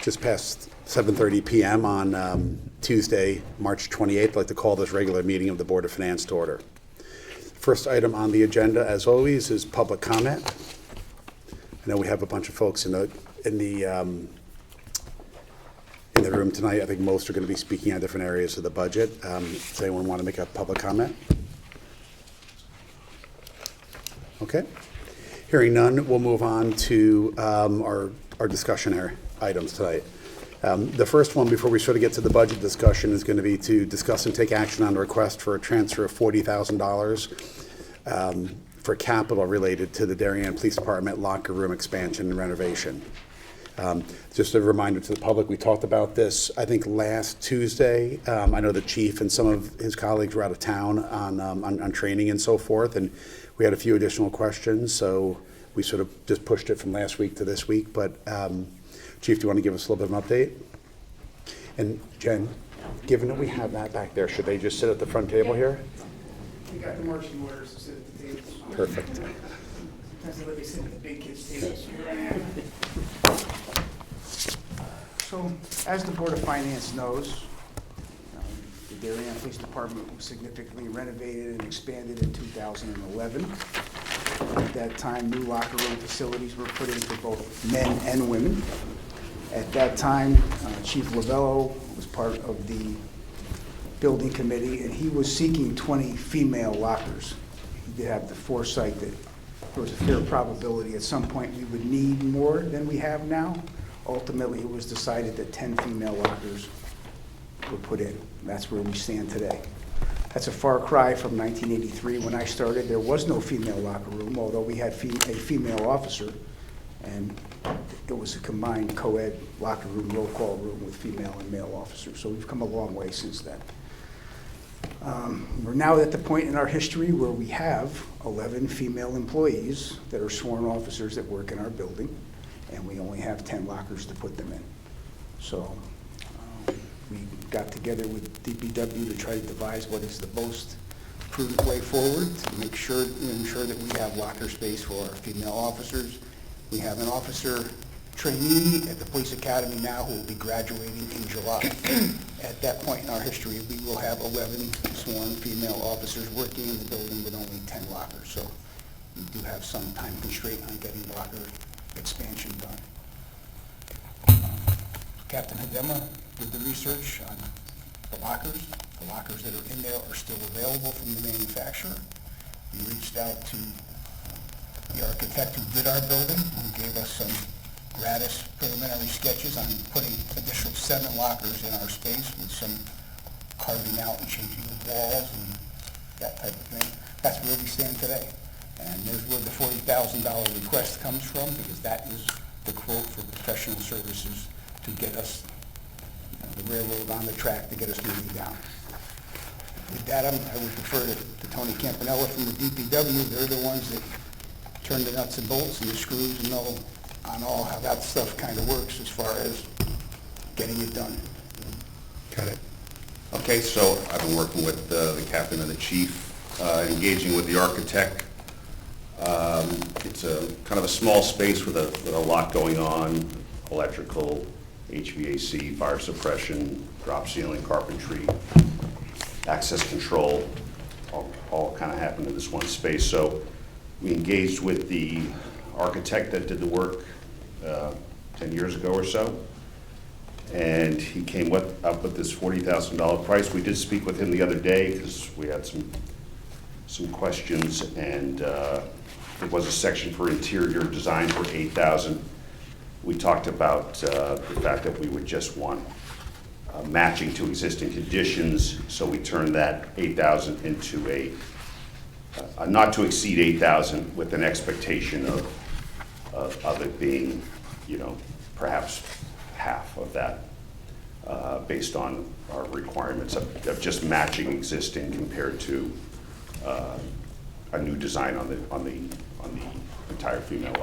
Just past 7:30 p.m. on Tuesday, March 28th. I'd like to call this regular meeting of the Board of Finance to order. First item on the agenda, as always, is public comment. I know we have a bunch of folks in the room tonight. I think most are going to be speaking on different areas of the budget. Does anyone want to make a public comment? Okay. Hearing none, we'll move on to our discussion items tonight. The first one, before we sort of get to the budget discussion, is going to be to discuss and take action on the request for a transfer of $40,000 for capital related to the Darien Police Department locker room expansion and renovation. Just a reminder to the public, we talked about this, I think, last Tuesday. I know the chief and some of his colleagues were out of town on training and so forth, and we had a few additional questions, so we sort of just pushed it from last week to this week. But Chief, do you want to give us a little bit of an update? And Jen, given that we have that back there, should they just sit at the front table here? We got the marching orders to sit at the tables. Perfect. Sometimes they let me sit at the big kids' tables. So, as the Board of Finance knows, the Darien Police Department was significantly renovated and expanded in 2011. At that time, new locker room facilities were put in for both men and women. At that time, Chief Lovello was part of the building committee, and he was seeking 20 female lockers. He did have the foresight that there was a fair probability at some point we would need more than we have now. Ultimately, it was decided that 10 female lockers were put in. That's where we stand today. That's a far cry from 1983 when I started. There was no female locker room, although we had a female officer, and it was a combined co-ed locker room, roll call room with female and male officers. So we've come a long way since then. We're now at the point in our history where we have 11 female employees that are sworn officers that work in our building, and we only have 10 lockers to put them in. So we got together with DPW to try to devise what is the most prudent way forward to ensure that we have locker space for our female officers. We have an officer trainee at the police academy now who will be graduating in July. At that point in our history, we will have 11 sworn female officers working in the building with only 10 lockers. So we do have some time constraint on getting locker expansion done. Captain Hedema did the research on the lockers. The lockers that are in there are still available from the manufacturer. We reached out to the architect who did our building, who gave us some gratis preliminary sketches on putting additional 7 lockers in our space with some carving out and changing the walls and that type of thing. That's where we stand today. And there's where the $40,000 request comes from, because that is the quote for professional services to get us the railroad on the track to get us moving down. With that, I would defer to Tony Campanella from the DPW. They're the ones that turn the nuts and bolts and the screws and know on all how that stuff kind of works as far as getting it done. Got it. Okay, so I've been working with the captain and the chief, engaging with the architect. It's a kind of a small space with a lot going on: electrical, HVAC, fire suppression, drop ceiling, carpentry, access control, all kind of happened in this one space. So we engaged with the architect that did the work 10 years ago or so, and he came up with this $40,000 price. We did speak with him the other day because we had some questions, and there was a section for interior design for $8,000. We talked about the fact that we would just want matching to existing conditions, so we turned that $8,000 into a not to exceed $8,000 with an expectation of it being, perhaps half of that, based on our requirements of just matching existing compared to a new design on the entire female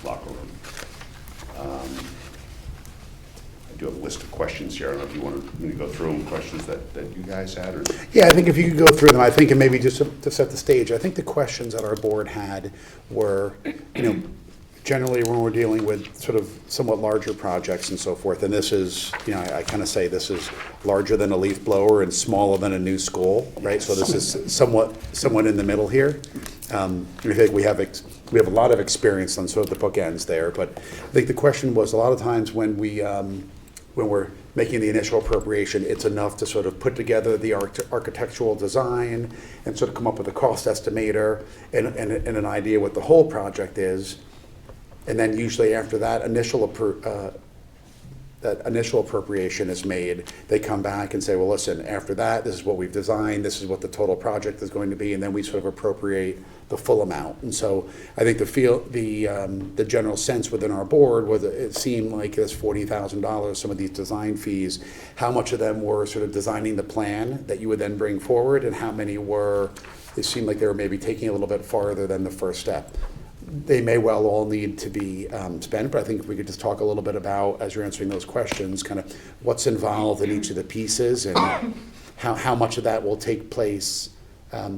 locker room. I do have a list of questions here. I don't know if you want me to go through them, questions that you guys had, or? Yeah, I think if you could go through them, I think, and maybe just to set the stage, I think the questions that our board had were, generally when we're dealing with sort of somewhat larger projects and so forth, and this is, you know, I kind of say this is larger than a leaf blower and smaller than a new school, right? So this is somewhat in the middle here. I think we have a lot of experience on sort of the bookends there, but I think the question was a lot of times when we're making the initial appropriation, it's enough to sort of put together the architectural design and sort of come up with a cost estimator and an idea what the whole project is. And then usually after that initial appropriation is made, they come back and say, well, listen, after that, this is what we've designed, this is what the total project is going to be, and then we sort of appropriate the full amount. And so I think the general sense within our board was it seemed like this $40,000, some of these design fees, how much of them were sort of designing the plan that you would then bring forward, and how many were, it seemed like they were maybe taking a little bit farther than the first step. They may well all need to be spent, but I think if we could just talk a little bit about, as you're answering those questions, kind of what's involved in each of the pieces and how much of that will take place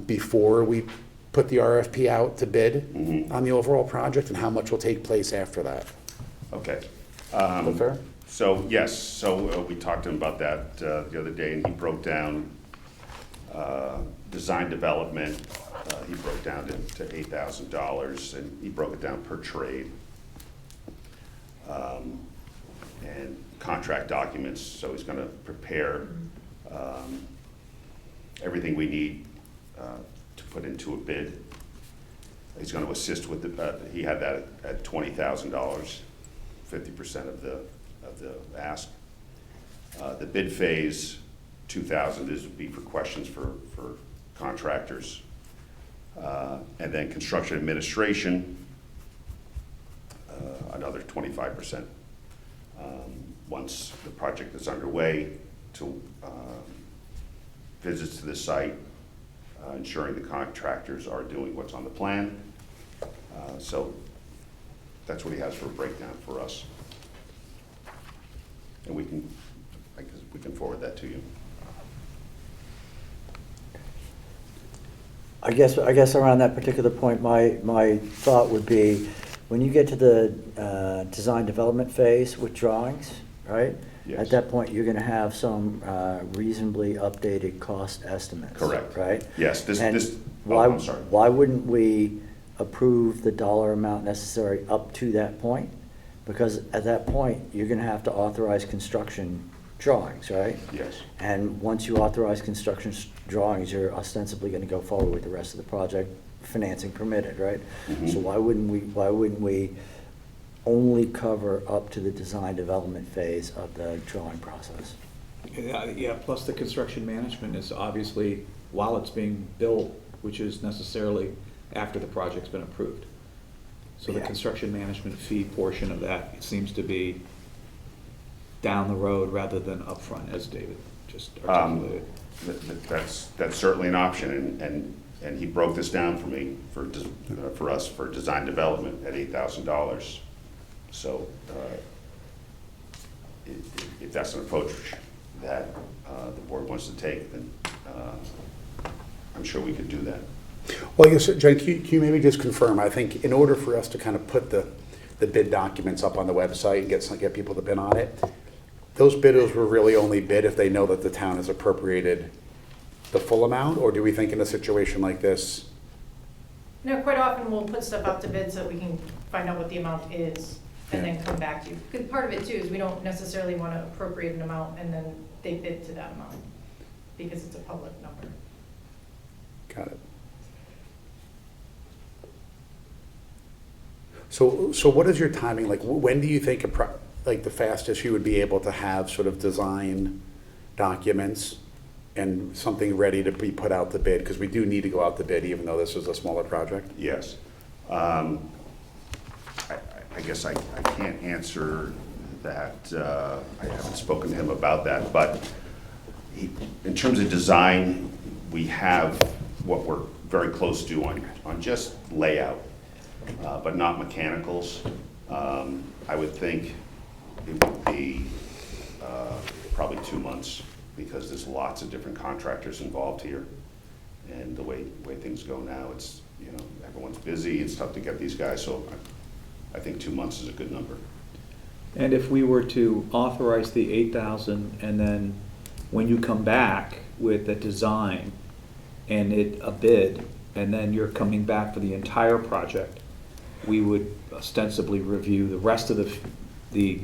before we put the RFP out to bid on the overall project, and how much will take place after that. Okay. Is that fair? So, yes, so we talked to him about that the other day, and he broke down design development. He broke down to $8,000, and he broke it down per trade. And contract documents, so he's gonna prepare everything we need to put into a bid. He's gonna assist with he had that at $20,000, 50% of the ask. The bid phase, 2,000, this would be for questions for contractors. And then construction administration, another 25%. Once the project is underway, to visits to the site, ensuring the contractors are doing what's on the plan. So that's what he has for a breakdown for us. And I guess we can forward that to you. I guess around that particular point, my thought would be, when you get to the design development phase with drawings, right? Yes. At that point, you're gonna have some reasonably updated cost estimates. Correct. Right? Yes, Why, I'm sorry. why wouldn't we approve the dollar amount necessary up to that point? Because at that point, you're gonna have to authorize construction drawings, right? Yes. And once you authorize construction drawings, you're ostensibly gonna go forward with the rest of the project, financing permitted, right? So why wouldn't we only cover up to the design development phase of the drawing process? Yeah, plus the construction management is obviously, while it's being built, which is necessarily after the project's been approved. So the Yeah. construction management fee portion of that, it seems to be down the road rather than upfront, as David just articulated. That's certainly an option, and he broke this down for me, for us, for design development at $8,000. So if that's an approach that the board wants to take, then I'm sure we could do that. Well, I guess, Jen, can you maybe just confirm, I think in order for us to kind of put the bid documents up on the website and get people to bid on it, those bidders will really only bid if they know that the town has appropriated the full amount, or do we think in a situation like this? No, quite often we'll put stuff out to bid so that we can find out what the amount is and then come back to you. Because part of it too is we don't necessarily want to appropriate an amount and then they bid to that amount because it's a public number. Got it. So what is your timing, like, when do you think, like, the fastest you would be able to have sort of design documents and something ready to be put out to bid? Because we do need to go out to bid, even though this is a smaller project. Yes. I guess I can't answer that. I haven't spoken to him about that, but in terms of design, we have what we're very close to on just layout, but not mechanicals. I would think it would be probably 2 months, because there's lots of different contractors involved here. And the way things go now, it's, everyone's busy, it's tough to get these guys, so I think 2 months is a good number. And if we were to authorize the 8,000, and then when you come back with a design and a bid, and then you're coming back for the entire project, we would ostensibly review the rest of the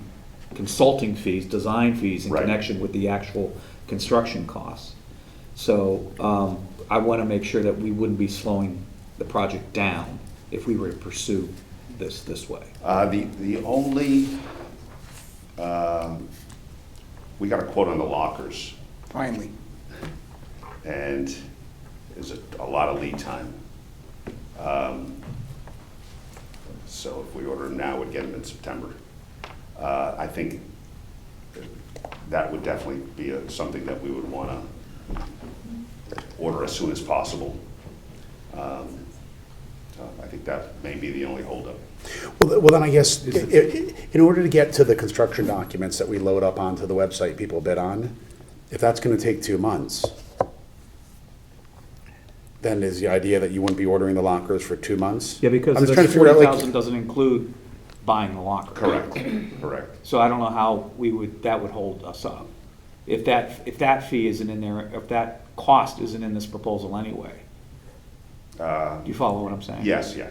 consulting fees, design fees in Right. connection with the actual construction costs. So I want to make sure that we wouldn't be slowing the project down if we were to pursue this way. The only, we got a quote on the lockers, Finally. and there's a lot of lead time. So if we order them now, we'd get them in September. I think that would definitely be something that we would want to order as soon as possible. So I think that may be the only holdup. Well, then I guess, in order to get to the construction documents that we load up onto the website people bid on, if that's gonna take 2 months, then is the idea that you wouldn't be ordering the lockers for 2 months? Yeah, because I'm just the trying to figure out, like, 40,000 doesn't include buying the locker. Correct, correct. So I don't know how that would hold us up. If that fee isn't in there, if that cost isn't in this proposal anyway. Do you follow what I'm saying? Yes, yeah,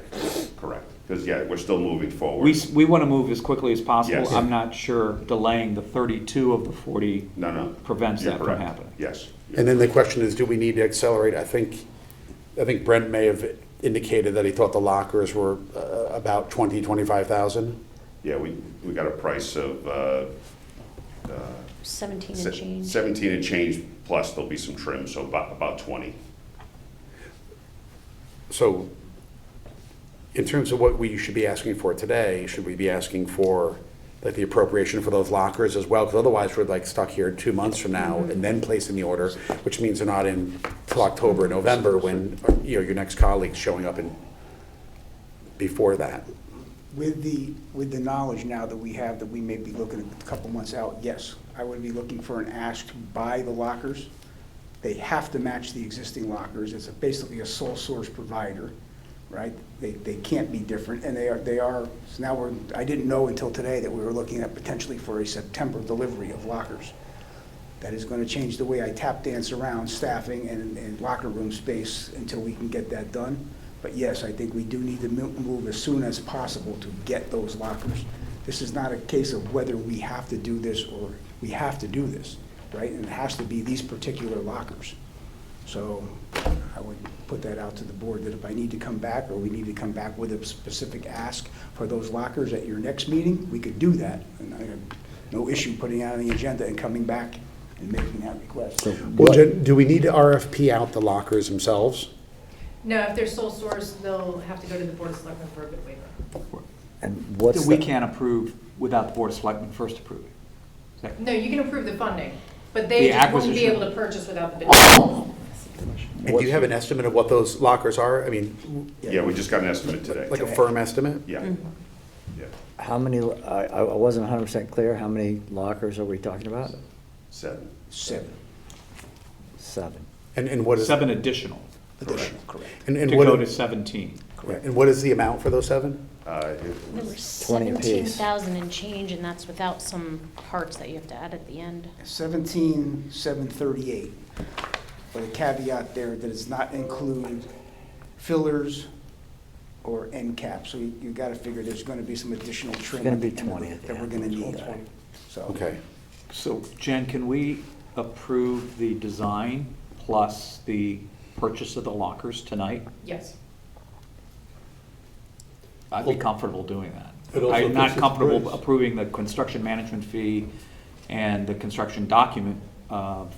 correct. Because, yeah, we're still moving forward. We want to move as quickly as possible. Yes. I'm not sure delaying the 32 of the 40 No. prevents You're that from correct. happening. Yes. And then the question is, do we need to accelerate? I think Brent may have indicated that he thought the lockers were about 25,000. Yeah, we got a price of 17 and change. 17 and change, plus there'll be some trim, so about 20. So in terms of what we should be asking for today, should we be asking for like the appropriation for those lockers as well? Because otherwise we're like stuck here 2 months from now and then placing the order, which means they're not in till October, November when, you know, your next colleague's showing up in before that. With the knowledge now that we have, that we may be looking at a couple months out, yes, I would be looking for an ask to buy the lockers. They have to match the existing lockers. It's basically a sole source provider, right? They can't be different, and they are, so now I didn't know until today that we were looking at potentially for a September delivery of lockers. That is gonna change the way I tap dance around staffing and locker room space until we can get that done. But yes, I think we do need to move as soon as possible to get those lockers. This is not a case of whether we have to do this or we have to do this, right? And it has to be these particular lockers. So I would put that out to the board, that if I need to come back, or we need to come back with a specific ask for those lockers at your next meeting, we could do that. And I have no issue putting it on the agenda and coming back and making that request. So Well, what- Jen, do we need to RFP out the lockers themselves? No, if they're sole source, they'll have to go to the Board of Selectmen for a bid waiver. And what's We the- can't approve without the Board of Selectmen first approving. Is that- No, you can approve the funding, but they The just won't be acquisition. able to purchase without the bid waiver. And do you have an estimate of what those lockers are? I mean, Yeah, we just got an estimate today. like a firm estimate? Yeah, yeah, How many, I wasn't 100% clear, how many lockers are we talking about? 7. 7 7. And what is? 7 additional, additional, correct. And to what? go to 17. And what is the amount for those 7? It There were was 20 apiece. 17,000 and change, and that's without some parts that you have to add at the end. 17,738, but a caveat there that does not include fillers or end caps. So you gotta figure there's gonna be some additional trim. gonna be at the end of 20 it at the that we're end. gonna need. Okay. So. Okay. So Jen, can we approve the design plus the purchase of the lockers tonight? Yes. I'd be comfortable doing It that. also I'm not fixes comfortable price. approving the construction management fee and the construction document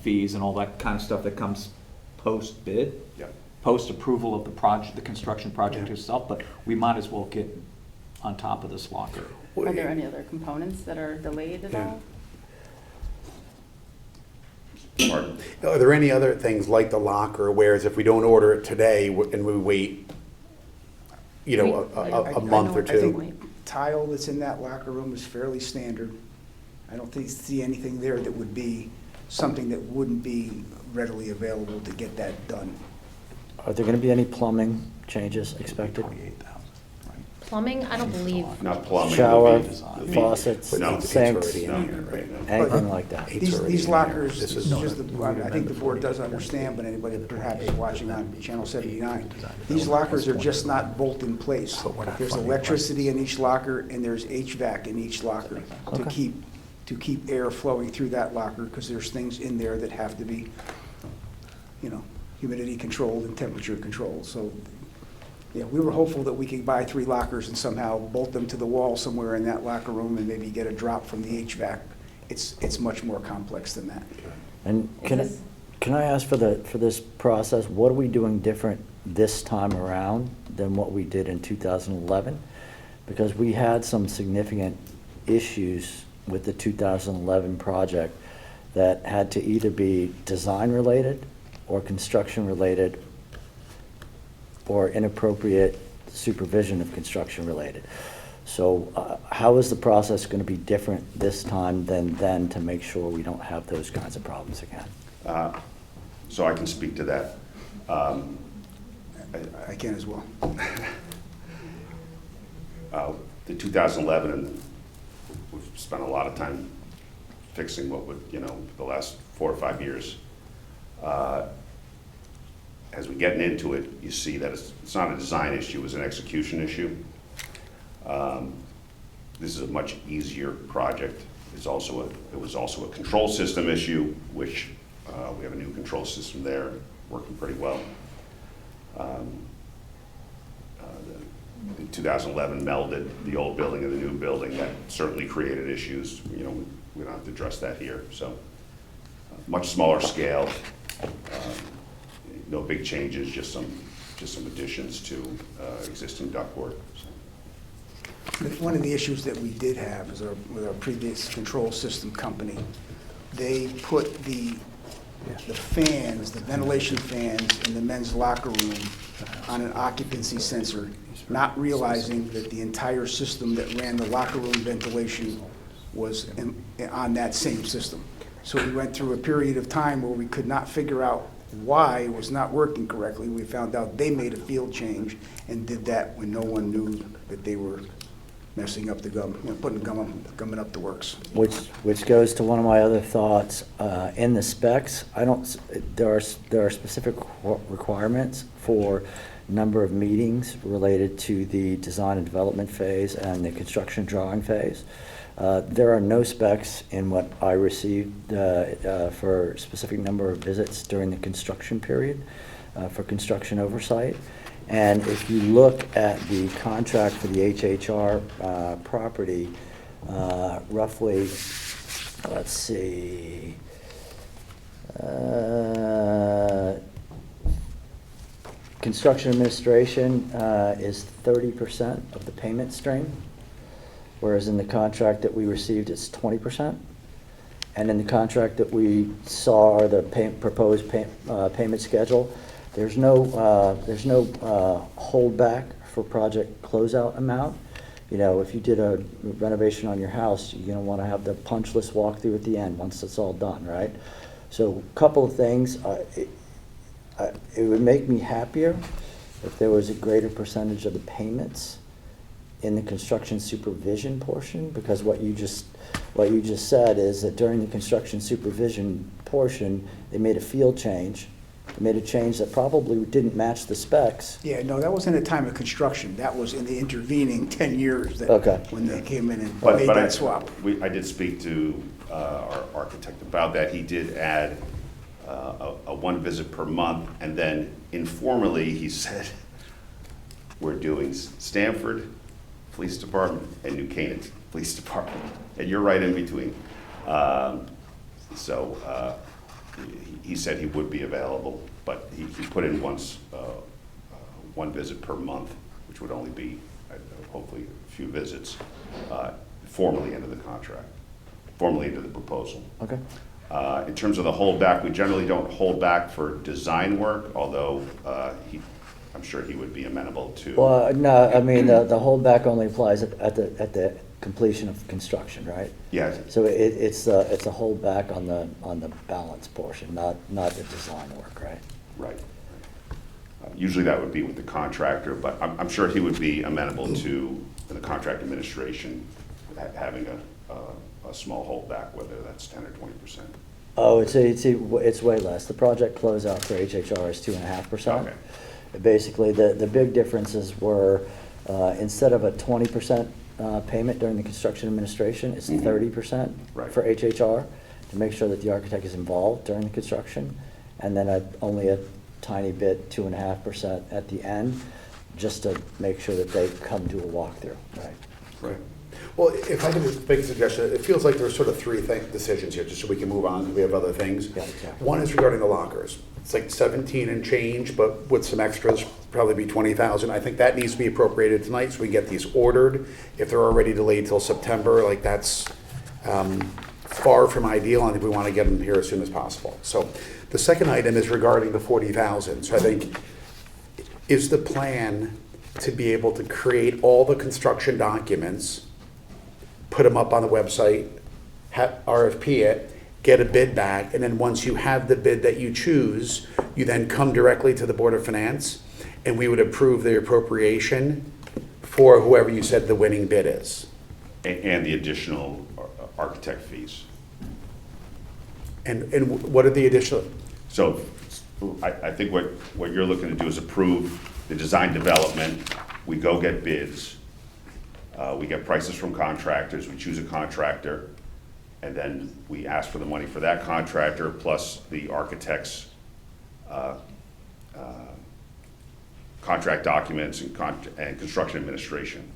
fees and all that kind of stuff that comes post-bid, Yeah. post-approval of the project, the construction project itself, but we might as well get on top of this locker. Are there any other components that are delayed at Yeah. all? Pardon? Are there any other things like the locker, whereas if we don't order it today and we wait, you know, a month or I think two? tile that's in that locker room is fairly standard. I don't see anything there that would be something that wouldn't be readily available to get that done. Are there going to be any plumbing changes expected? Plumbing, I don't believe, Not plumbing. Shower, it'll be- faucets, No, It's sinks, already in here, right? anything like that. These lockers, This this is is just, I think the board does understand, but anybody perhaps watching on Channel 79, these lockers are just not bolt in place. There's electricity in each locker, and there's HVAC in each locker to Okay. keep air flowing through that locker, because there's things in there that have to be, humidity controlled and temperature controlled. So, yeah, we were hopeful that we could buy 3 lockers and somehow bolt them to the wall somewhere in that locker room and maybe get a drop from the HVAC. It's much more complex than that. And can I ask for this process, what are we doing different this time around than what we did in 2011? Because we had some significant issues with the 2011 project that had to either be design-related or construction-related or inappropriate supervision of construction-related. So how is the process going to be different this time than then to make sure we don't have those kinds of problems again? So I can speak to that. I can as well. The 2011, and we've spent a lot of time fixing what would, the last 4 or 5 years. As we get into it, you see that it's not a design issue, it's an execution issue. This is a much easier project. It was also a control system issue, which we have a new control system there, working pretty well. The 2011 melded the old building and the new building. That certainly created issues. We don't have to address that here. So, much smaller scale. No big changes, just some additions to existing ductwork. One of the issues that we did have is with our previous control system company, they put the fans, the ventilation fans in the men's locker room on an occupancy sensor, not realizing that the entire system that ran the locker room ventilation was on that same system. So we went through a period of time where we could not figure out why it was not working correctly. We found out they made a field change and did that when no one knew that they were messing up the gum, putting gumming up the works. Which goes to one of my other thoughts. In the specs, there are specific requirements for number of meetings related to the design and development phase and the construction drawing phase. There are no specs in what I received for a specific number of visits during the construction period for construction oversight. And if you look at the contract for the HHR property, roughly, let's see, construction administration is 30% of the payment stream, whereas in the contract that we received, it's 20%. And in the contract that we saw, or the proposed payment schedule, there's no holdback for project closeout amount. If you did a renovation on your house, you're gonna wanna have the punch list walkthrough at the end once it's all done, right? So a couple of things, it would make me happier if there was a greater percentage of the payments in the construction supervision portion, because what you just said is that during the construction supervision portion, they made a field change. They made a change that probably didn't match the specs. Yeah, no, that wasn't at the time of construction. That was in the intervening 10 years Okay. when they came in and But made that swap. I did speak to our architect about that. He did add a 1 visit per month, and then informally, he said, we're doing Stamford Police Department and New Canaan Police Department, and you're right in between. He said he would be available, but he put in once 1 visit per month, which would only be hopefully a few visits, formally into the contract, formally into the proposal. Okay. In terms of the holdback, we generally don't hold back for design work, although I'm sure he would be amenable to. Well, no, I mean, the holdback only applies at the completion of construction, right? Yeah. So it's a holdback on the balance portion, not the design work, right? Right. Usually that would be with the contractor, but I'm sure he would be amenable to, in the contract administration, having a small holdback, whether that's 10 or 20%. Oh, it's way less. The project closeout for HHR is 2.5%. Okay. Basically, the big differences were, instead of a 20% payment during the construction administration, it's 30% Right. for HHR, to make sure that the architect is involved during the construction, and then only a tiny bit, 2.5% at the end, just to make sure that they come to a walkthrough, right? Right. Well, if I can just make a suggestion, it feels like there's sort of three decisions here, just so we can move on, because we have other things. Yeah, exactly. One is regarding the lockers. It's like 17 and change, but with some extras, probably be 20,000. I think that needs to be appropriated tonight, so we can get these ordered. If they're already delayed till September, like that's far from ideal, and I think we want to get them here as soon as possible. So the second item is regarding the 40,000. So I think, is the plan to be able to create all the construction documents, put them up on the website, RFP it, get a bid back, and then once you have the bid that you choose, you then come directly to the Board of Finance, and we would approve the appropriation for whoever you said the winning bid is. And the additional architect fees. And what are the additional? So I think what you're looking to do is approve the design development. We go get bids. We get prices from contractors. We choose a contractor. And then we ask for the money for that contractor plus the architect's contract documents and construction administration.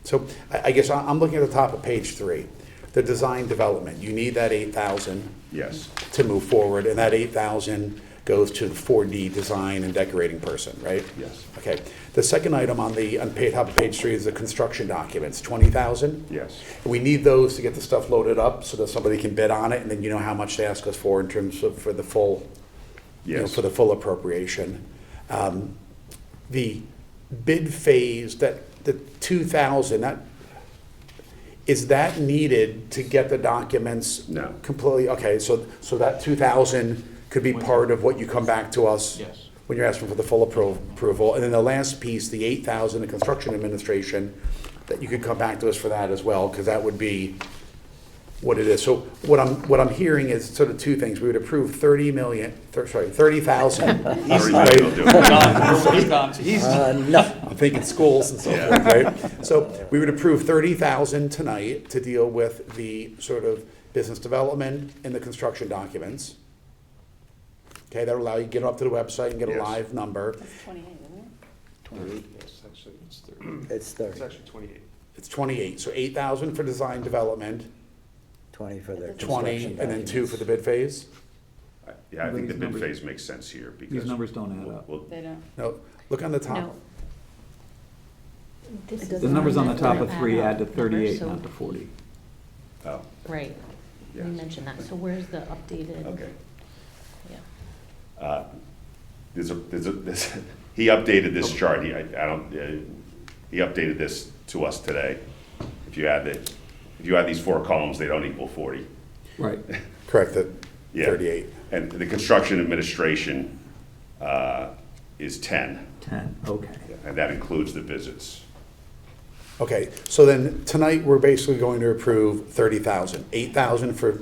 So I guess I'm looking at the top of page 3, the design development. You need that 8,000 Yes. to move forward, and that 8,000 goes to the 4D design and decorating person, right? Yes. Okay. The second item on top of page 3 is the construction documents, 20,000. Yes. We need those to get the stuff loaded up so that somebody can bid on it, and then you know how much they ask us for in terms of for the full, Yes. for the full appropriation. The bid phase, the 2,000, is that needed to get the documents? No. Completely, okay, so that 2,000 could be part of what you come back to us? Yes. When you're asking for the full approval. And then the last piece, the 8,000, the construction administration, that you could come back to us for that as well, because that would be what it is. So what I'm hearing is sort of two things. We would approve 30,000. 30 million will do it. No. I'm thinking schools and so forth, right? So we would approve 30,000 tonight to deal with the sort of business development and the construction documents. Okay, that'll allow you to get up to the website and get a Yes. live number. That's 28, isn't it? 28. Yes, actually, it's 30. It's 30. It's actually 28. It's 28, so 8,000 for design development, 20 for the 20, construction and then 2 for the bid phase? Yeah, I think the These bid numbers- phase makes sense here because. These numbers don't add up. Well, They don't. No, look on the top. No. This is The numbers on the top of not 3 add to number, 38, so- not to 40. oh, Right, we yes. mentioned that, so where's the updated? Okay. Yeah. He updated this chart, he updated this to us today. If you add these 4 columns, they don't equal 40. Right. Correct, the Yeah. 38. And the construction administration is 10, 10, okay. and that includes the visits. Okay, so then tonight, we're basically going to approve 30,000. 8,000 for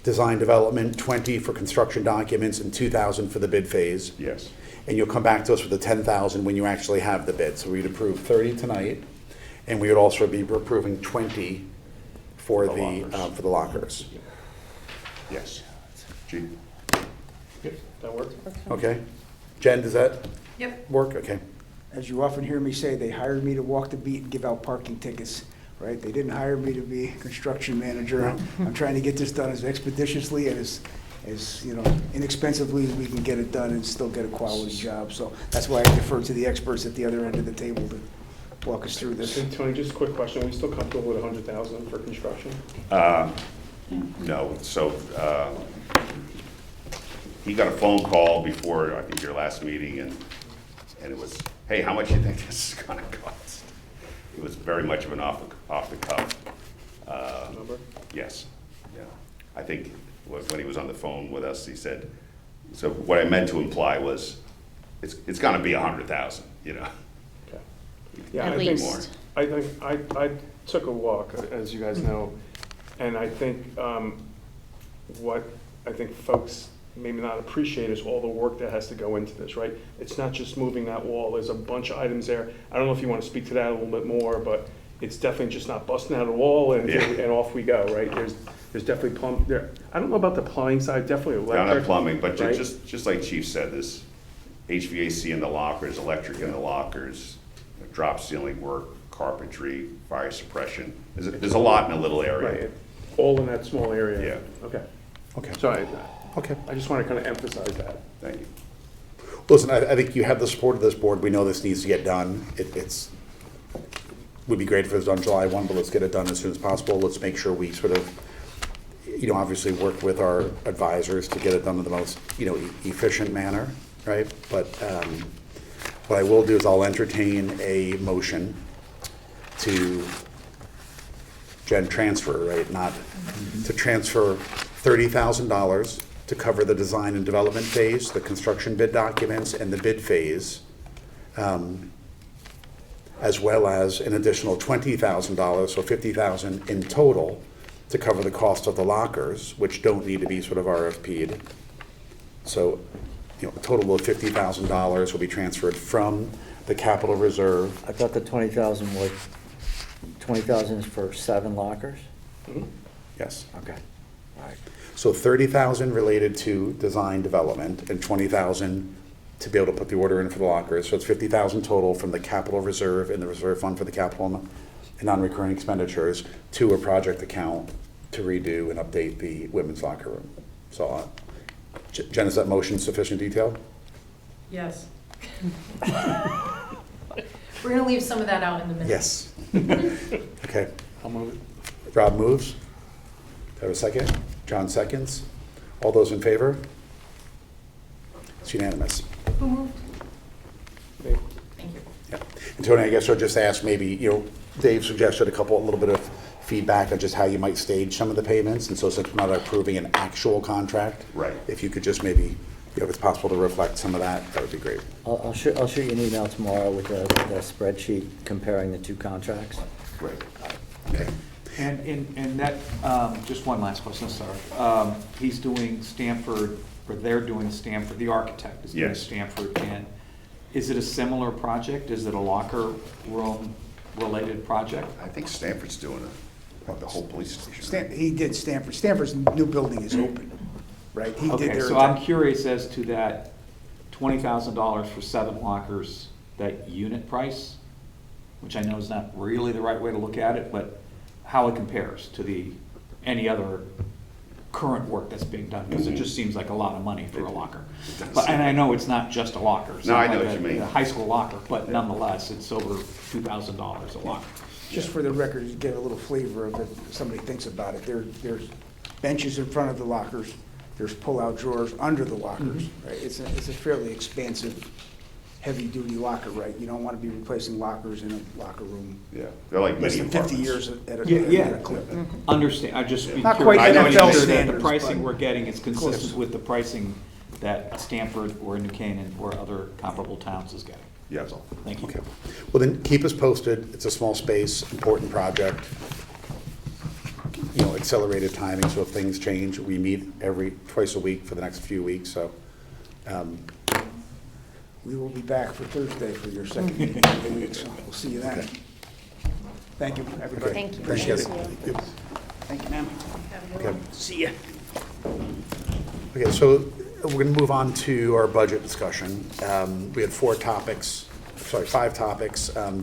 design development, 20 for construction documents, and 2,000 for the bid phase. Yes. And you'll come back to us with the 10,000 when you actually have the bid. So we'd approve 30 tonight, and we would also be approving 20 for The the lockers. for the lockers. Yes. Gee, Yep, that works. Okay? Jen, does that Yep. work? Okay. As you often hear me say, they hired me to walk the beat and give out parking tickets, right? They didn't hire me to be construction manager. I'm trying to get this done as expeditiously and as inexpensively as we can get it done and still get a quality job. So that's why I defer to the experts at the other end of the table to walk us through this. So, Tony, just a quick question. Are we still comfortable with 100,000 for construction? no, so he got a phone call before, I think, your last meeting, and it was, hey, how much do you think this is gonna cost? It was very much of an off the cuff. Number? Yes, yeah. I think when he was on the phone with us, he said, so what I meant to imply was, it's gonna be 100,000, you know? Okay. Yeah, At I think- least. I think, I took a walk, as you guys know, and I think, what I think folks maybe not appreciate is all the work that has to go into this, right? It's not just moving that wall, there's a bunch of items there. I don't know if you want to speak to that a little bit more, but it's definitely just not busting out a wall and, Yeah. and off we go, right? There's definitely there. I don't know about the plumbing side, definitely Down electric. at plumbing, but right? just like Chief said, this HVAC in the lockers, electric in the lockers, drop ceiling work, carpentry, fire suppression. There's a lot in a little area. Right, all in that small area. Yeah. Okay. Okay. So Okay. I just want to kind of emphasize that. Thank you. Listen, I think you have the support of this board. We know this needs to get done. Would be great if it was done July 1, but let's get it done as soon as possible. Let's make sure we sort of, obviously work with our advisors to get it done in the most, efficient manner, right? But what I will do is I'll entertain a motion to transfer, right? Not to transfer $30,000 to cover the design and development phase, the construction bid documents, and the bid phase, as well as an additional $20,000, so $50,000 in total, to cover the cost of the lockers, which don't need to be sort of RFP'd. So, a total of $50,000 will be transferred from the capital reserve. I thought the 20,000 is for 7 lockers? Yes. Okay, all right. So 30,000 related to design development and 20,000 to be able to put the order in for the lockers. So it's 50,000 total from the capital reserve and the reserve fund for the capital and non-recurring expenditures to a project account to redo and update the women's locker room. So, Jen, is that motion sufficient detail? Yes. We're gonna leave some of that out in the minutes. Yes. Okay. I'll move it. Rob moves. Do I have a second? John seconds. All those in favor? It's unanimous. Who moved? Okay. Thank you. Yeah. And Tony, I guess I'll just ask maybe, Dave suggested a little bit of feedback on just how you might stage some of the payments. And so since we're not approving an actual contract. Right. If you could just maybe, if it's possible to reflect some of that, that would be great. I'll shoot you an email tomorrow with a spreadsheet comparing the 2 contracts. Great. Okay. And that, just one last question, sorry. He's doing Stanford, or they're doing Stanford, the architect is doing Yes. Stanford, and is it a similar project? Is it a locker room related project? I think Stanford's doing the whole police station. He did Stanford. Stanford's new building is open, right? He did Okay, their. so I'm curious as to that $20,000 for 7 lockers, that unit price, which I know is not really the right way to look at it, but how it compares to any other current work that's being done, because it just seems like a lot of money for a locker. And I know it's not just a locker. It's No, not I know like what you mean. a high school locker, but nonetheless, it's over $2,000 a locker. Just for the record, to get a little flavor of it, if somebody thinks about it, there's benches in front of the lockers, there's pull-out drawers under the lockers, right? It's a fairly expansive, heavy-duty locker, right? You don't want to be replacing lockers in a locker room Yeah, they're like less mini than 50 apartments. years at Yeah, a clip. Understand, I just be Not curious. quite I know NFL that the standards, pricing but- we're getting is Close. consistent with the pricing that a Stanford or a New Canaan or other comparable towns is getting. Yeah. That's all. Thank you. Okay. Well, then keep us posted. It's a small space, important project. Accelerated timing, so if things change, we meet twice a week for the next few weeks, so. We will be back for Thursday for your second meeting of the week, so we'll see you then. Thank you, everybody. Thank you. Thank you. Thank you, ma'am. Okay. See ya. Okay, so we're going to move on to our budget discussion. We had 5 topics,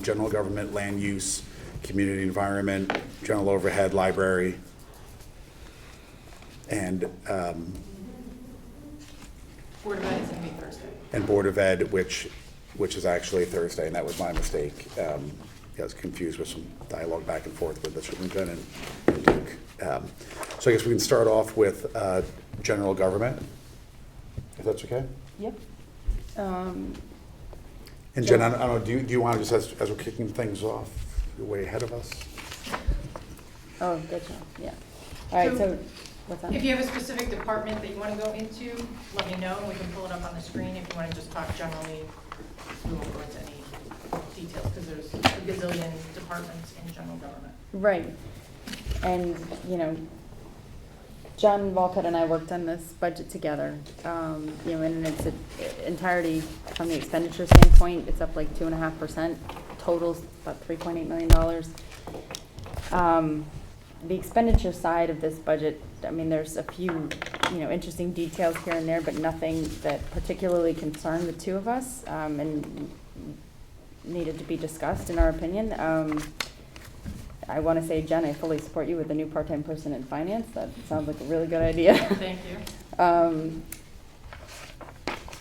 general government, land use, community environment, general overhead, library, and Board of Ed is gonna be Thursday. Board of Ed, which is actually Thursday, and that was my mistake. I was confused with some dialogue back and forth with the superintendent and Duke. So I guess we can start off with general government, if that's okay? Yep. And Jen, I don't know, do you want to just, as we're kicking things off, you're way ahead of us? Oh, good job, yeah. All right, so, What's that? If you have a specific department that you want to go into, let me know, and we can pull it up on the screen. If you want to just talk generally, we won't go into any details, because there's a gazillion departments in general government. Right. And, you know, John Walcott and I worked on this budget together. You know, in its entirety, from the expenditure standpoint, it's up like 2.5%. Total's about $3.8 million. The expenditure side of this budget, I mean, there's a few, you know, interesting details here and there, but nothing that particularly concerned the two of us, and needed to be discussed, in our opinion. I want to say, Jen, I fully support you with the new part-time person in finance. That sounds like a really good idea. Thank you.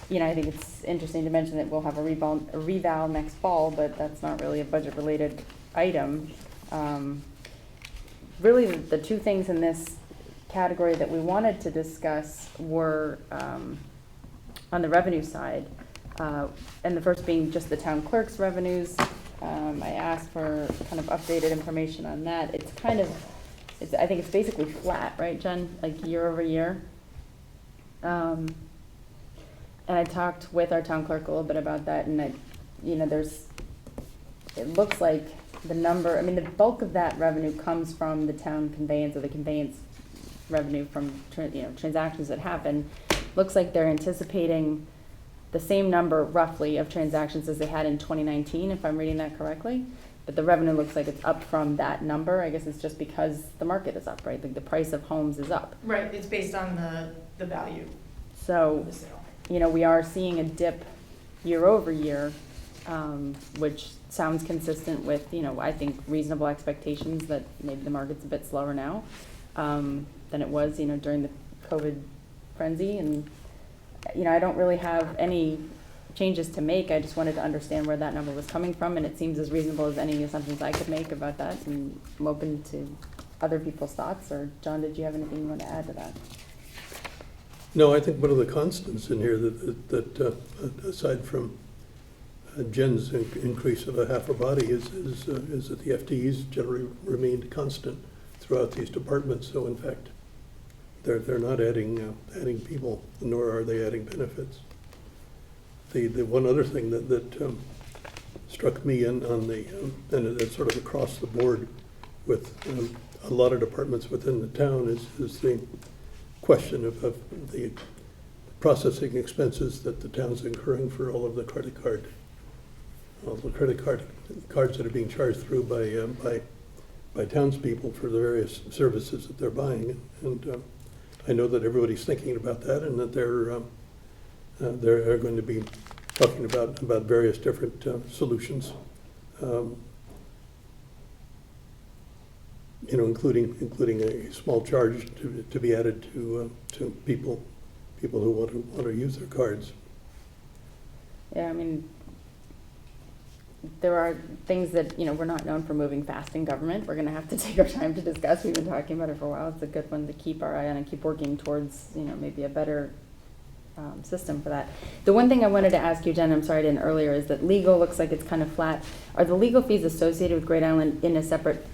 You know, I think it's interesting to mention that we'll have a reval next fall, but that's not really a budget-related item. Really, the two things in this category that we wanted to discuss were on the revenue side, and the first being just the town clerk's revenues. I asked for kind of updated information on that. It's kind of, I think it's basically flat, right, Jen, like year over year. And I talked with our town clerk a little bit about that, and you know, it looks like the number, I mean, the bulk of that revenue comes from the town conveyance, or the conveyance revenue from, you know, transactions that happen. Looks like they're anticipating the same number roughly of transactions as they had in 2019, if I'm reading that correctly. But the revenue looks like it's up from that number. I guess it's just because the market is up, right? Like the price of homes is up. Right, it's based on the value So, of the sale. you know, we are seeing a dip year over year, which sounds consistent with, you know, I think reasonable expectations that maybe the market's a bit slower now than it was, you know, during the COVID frenzy. And, you know, I don't really have any changes to make. I just wanted to understand where that number was coming from, and it seems as reasonable as any assumptions I could make about that. And I'm open to other people's thoughts. Or John, did you have anything you want to add to that? No, I think one of the constants in here that aside from Jen's increase of a half a body is that the FTEs generally remained constant throughout these departments. So in fact, they're not adding people, nor are they adding benefits. The one other thing that struck me on the and it's sort of across the board with a lot of departments within the town is the question of the processing expenses that the town's incurring for all of the credit cards that are being charged through by townspeople for the various services that they're buying. And I know that everybody's thinking about that, and that they're going to be talking about various different solutions. You know, including a small charge to be added to people who want to use their cards. Yeah, I mean, there are things that, you know, we're not known for moving fast in government. We're going to have to take our time to discuss. We've been talking about it for a while. It's a good one to keep our eye on and keep working towards, you know, maybe a better system for that. The one thing I wanted to ask you, Jen, I'm sorry I didn't earlier, is that legal looks like it's kind of flat. Are the legal fees associated with Great Island in a separate,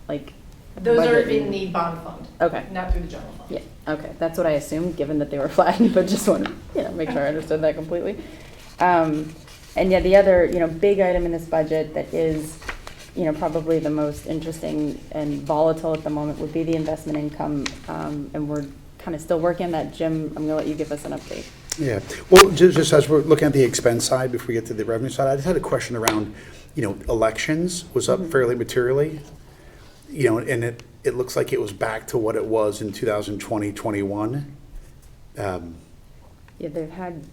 like, Those are budget? in the bond fund. Okay. Not through the general fund. Yeah, okay, that's what I assumed, given that they were flat, but just wanted to, you know, make sure I understood that completely. And yeah, the other, you know, big item in this budget that is, you know, probably the most interesting and volatile at the moment would be the investment income, and we're kind of still working on that. Jim, I'm gonna let you give us an update. Yeah, well, just as we're looking at the expense side, before we get to the revenue side, I just had a question around, you know, elections was up fairly materially. You know, and it looks like it was back to what it was in 2020, 21. Yeah, they've had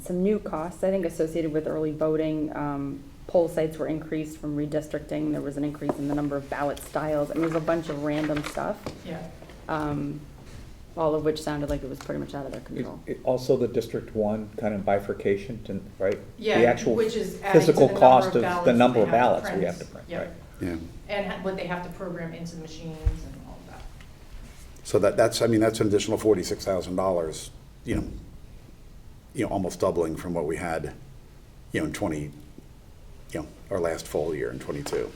some new costs, I think, associated with early voting. Poll sites were increased from redistricting. There was an increase in the number of ballot styles. I mean, there's a bunch of random stuff, Yeah. all of which sounded like it was pretty much out of their control. Also, the District 1 kind of bifurcation, right? Yeah, The actual which is adding to physical the number cost of of ballots the that number they of have to ballots we print. have to print, Yep. right? Yeah, And what they have to program into the machines and all of that. so that's an additional $46,000, you know, almost doubling from what we had, you know, in 20, you know, our last full year in 22.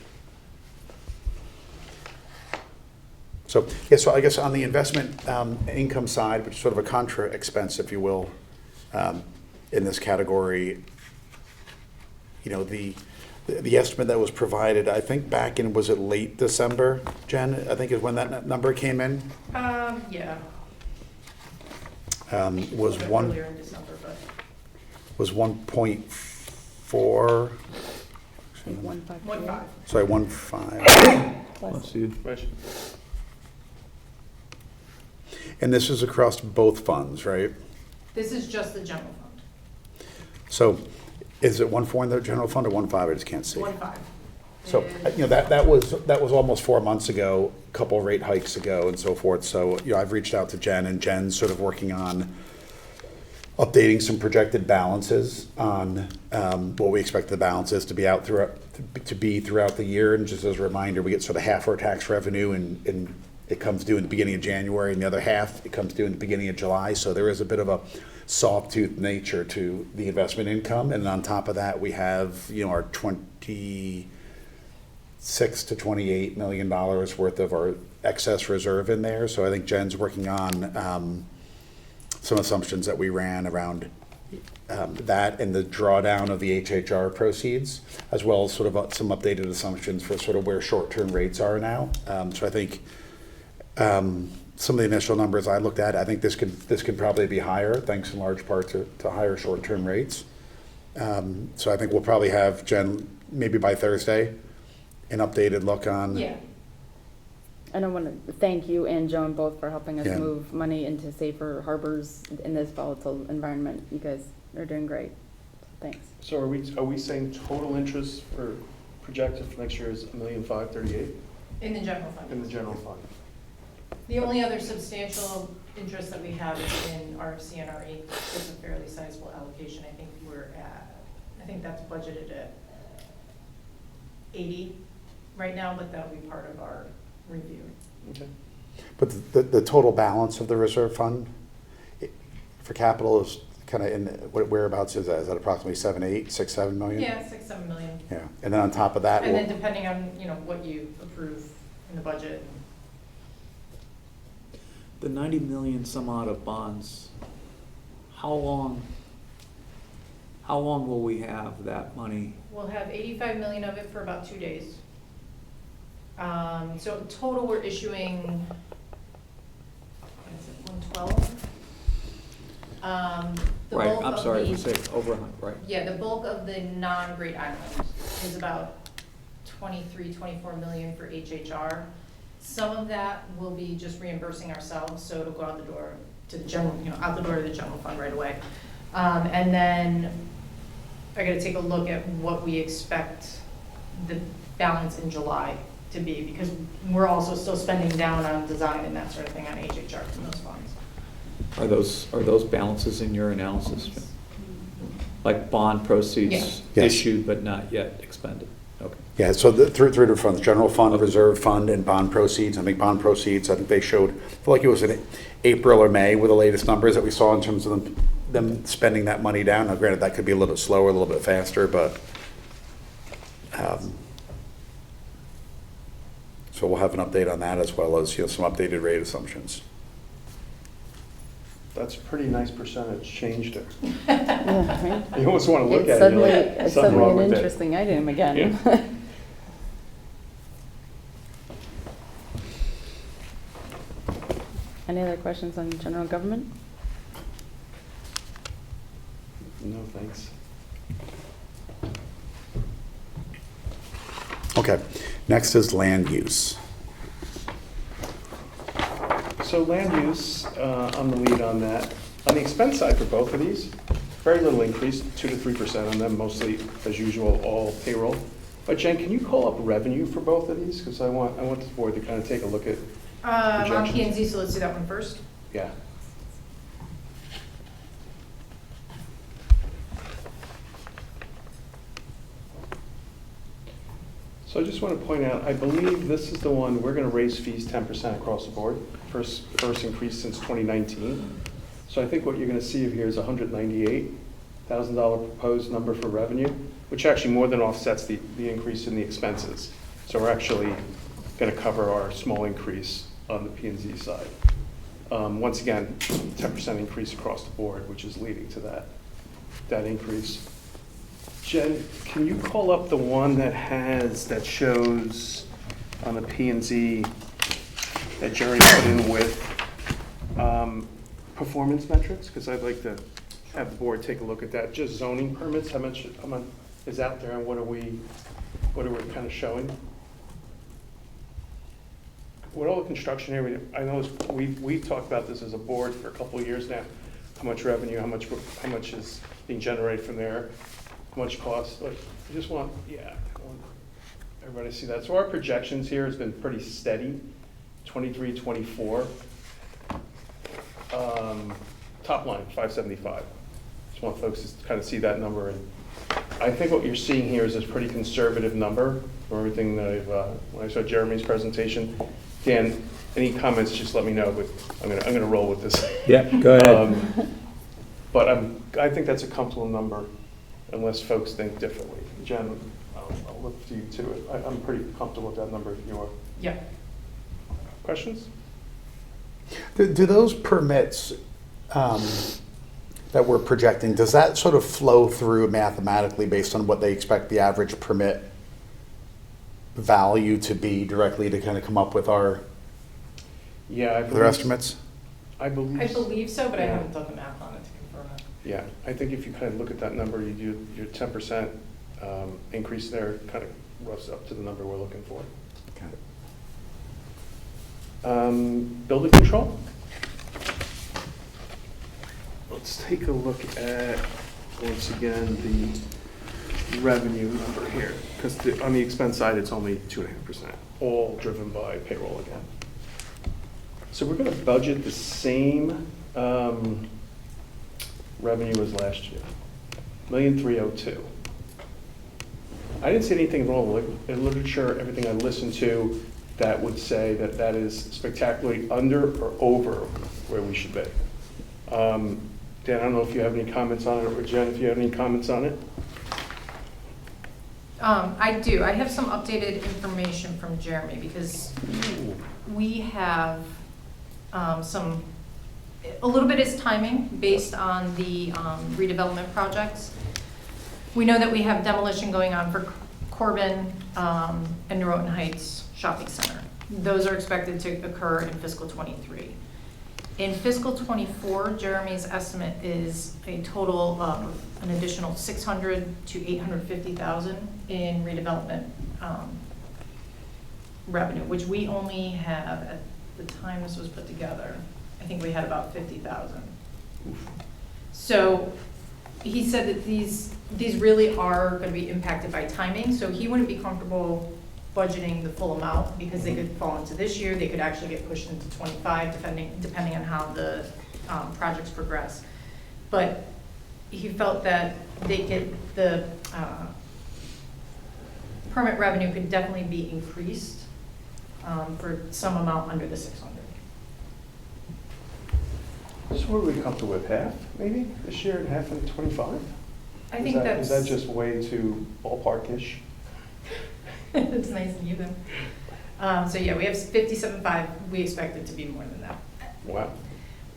So, yeah, so I guess on the investment income side, which is sort of a contra expense, if you will, in this category, the estimate that was provided, I think back in, was it late December, Jen? I think is when that number came in, Yeah. was A little bit one, earlier in December, but was 1.4, Like 1.5. 1.5. sorry, 1.5. Let's see. Right. And this is across both funds, right? This is just the general fund. So is it 1.4 in the general fund or 1.5? I just can't see. 1.5. So, that was almost 4 months ago, a couple rate hikes ago and so forth. So, I've reached out to Jen, and Jen's sort of working on updating some projected balances on what we expect the balances to be throughout the year. And just as a reminder, we get sort of half our tax revenue and it comes due in the beginning of January, and the other half, it comes due in the beginning of July. So there is a bit of a sawtooth nature to the investment income. And on top of that, we have, our $26 to $28 million worth of our excess reserve in there. So I think Jen's working on some assumptions that we ran around that and the drawdown of the HHR proceeds, as well as sort of some updated assumptions for sort of where short-term rates are now. So I think some of the initial numbers I looked at, I think this could probably be higher, thanks in large part to higher short-term rates. So I think we'll probably have, Jen, maybe by Thursday, an updated look on. Yeah. And I want to thank you and Joan both for helping us Yeah. move money into safer harbors in this volatile environment. You guys are doing great. Thanks. So are we saying total interest for projected for next year is $1,538,000 In the general fund. in the general fund? The only other substantial interest that we have is in RFC and RE. It's a fairly sizable allocation. I think that's budgeted at 80 right now, but that'll be part of our review. Okay. But the total balance of the reserve fund for capital is kind of in, whereabouts is that? Is that approximately 6, 7 million? Yeah, 6, 7 million. Yeah, and then on top of that, And then we'll- depending on, what you approve in the budget. The 90 million some odd of bonds, how long will we have that money? We'll have 85 million of it for about 2 days. So in total, we're issuing, what is it, 112? The Right, bulk I'm of sorry, the- we say overhunt, right? Yeah, the bulk of the non-Great Islands is about 23, 24 million for HHR. Some of that will be just reimbursing ourselves, so it'll go out the door to the general, out the door to the general fund right away. And then I gotta take a look at what we expect the balance in July to be, because we're also still spending down on design and that sort of thing on HHR from those funds. Are those balances in your analysis? Like bond proceeds Yes. issued but not yet expended? Okay. yeah, so through the funds, general fund, reserve fund, and bond proceeds. I think bond proceeds, I think they showed, I feel like it was in April or May were the latest numbers that we saw in terms of them spending that money down. Now granted, that could be a little bit slower, a little bit faster, but so we'll have an update on that as well as, some updated rate assumptions. That's a pretty nice percentage change there. Yeah, right? You almost want to look It's at it. suddenly, you're like, it's something wrong suddenly an with it. interesting item again. Yeah. Any other questions on general government? No, thanks. Okay, next is land use. So land use, I'm the lead on that. On the expense side for both of these, very little increase, 2 to 3% on them, mostly, as usual, all payroll. But Jen, can you call up revenue for both of these? Because I want this board to kind of take a look at, On Projections. P and Z, so let's do that one first. yeah. So I just want to point out, I believe this is the one, we're going to raise fees 10% across the board, first increase since 2019. So I think what you're going to see here is $198,000 proposed number for revenue, which actually more than offsets the increase in the expenses. So we're actually going to cover our small increase on the P and Z side. Once again, 10% increase across the board, which is leading to that increase. Jen, can you call up the one that shows on the P and Z that Jerry put in with performance metrics? Because I'd like to have the board take a look at that. Just zoning permits, how much is out there, and what are we kind of showing? With all the construction area, I know we've talked about this as a board for a couple of years now. How much revenue, how much is being generated from there, how much costs. But I just want everybody to see that. So our projections here has been pretty steady, 23, 24. Top line, 575. Just want folks to kind of see that number. And I think what you're seeing here is a pretty conservative number for everything that when I saw Jeremy's presentation. Dan, any comments, just let me know, but I'm gonna roll with this. Yeah, go ahead. But I think that's a comfortable number, unless folks think differently. Jen, I'll look to you too. I'm pretty comfortable with that number if you are. Yeah. Questions? Do those permits that we're projecting, does that sort of flow through mathematically based on what they expect the average permit value to be directly to kind of come up with our estimates? I believe so, but I Yeah. haven't done the math on it to confirm it. Yeah, I think if you kind of look at that number, you do your 10% increase there, kind of roughs up to the number we're looking for. Building control? Let's take a look at, once again, the revenue number here. Because on the expense side, it's only 2.5%, all driven by payroll again. So we're going to budget the same revenue as last year, $1,302,000. I didn't see anything wrong with the literature, everything I listened to, that would say that that is spectacularly under or over where we should be. Dan, I don't know if you have any comments on it, or Jen, if you have any comments on it? I do. I have some updated information from Jeremy because we have a little bit is timing based on the redevelopment projects. We know that we have demolition going on for Corbin and Norotan Heights Shopping Center. Those are expected to occur in fiscal '23. In fiscal '24, Jeremy's estimate is a total of an additional $600,000 to $850,000 in redevelopment revenue, which we only have at the time this was put together. I think we had about 50,000. So he said that these really are going to be impacted by timing. So he wouldn't be comfortable budgeting the full amount because they could fall into this year. They could actually get pushed into 25, depending on how the projects progress. But he felt that the permit revenue could definitely be increased for some amount under the 600. So what are we comfortable with, half maybe this year and half in 25? I think that's... Is that just way too ballpark-ish? That's nice of you then. So yeah, we have 57.5. We expect it to be more than that. Wow.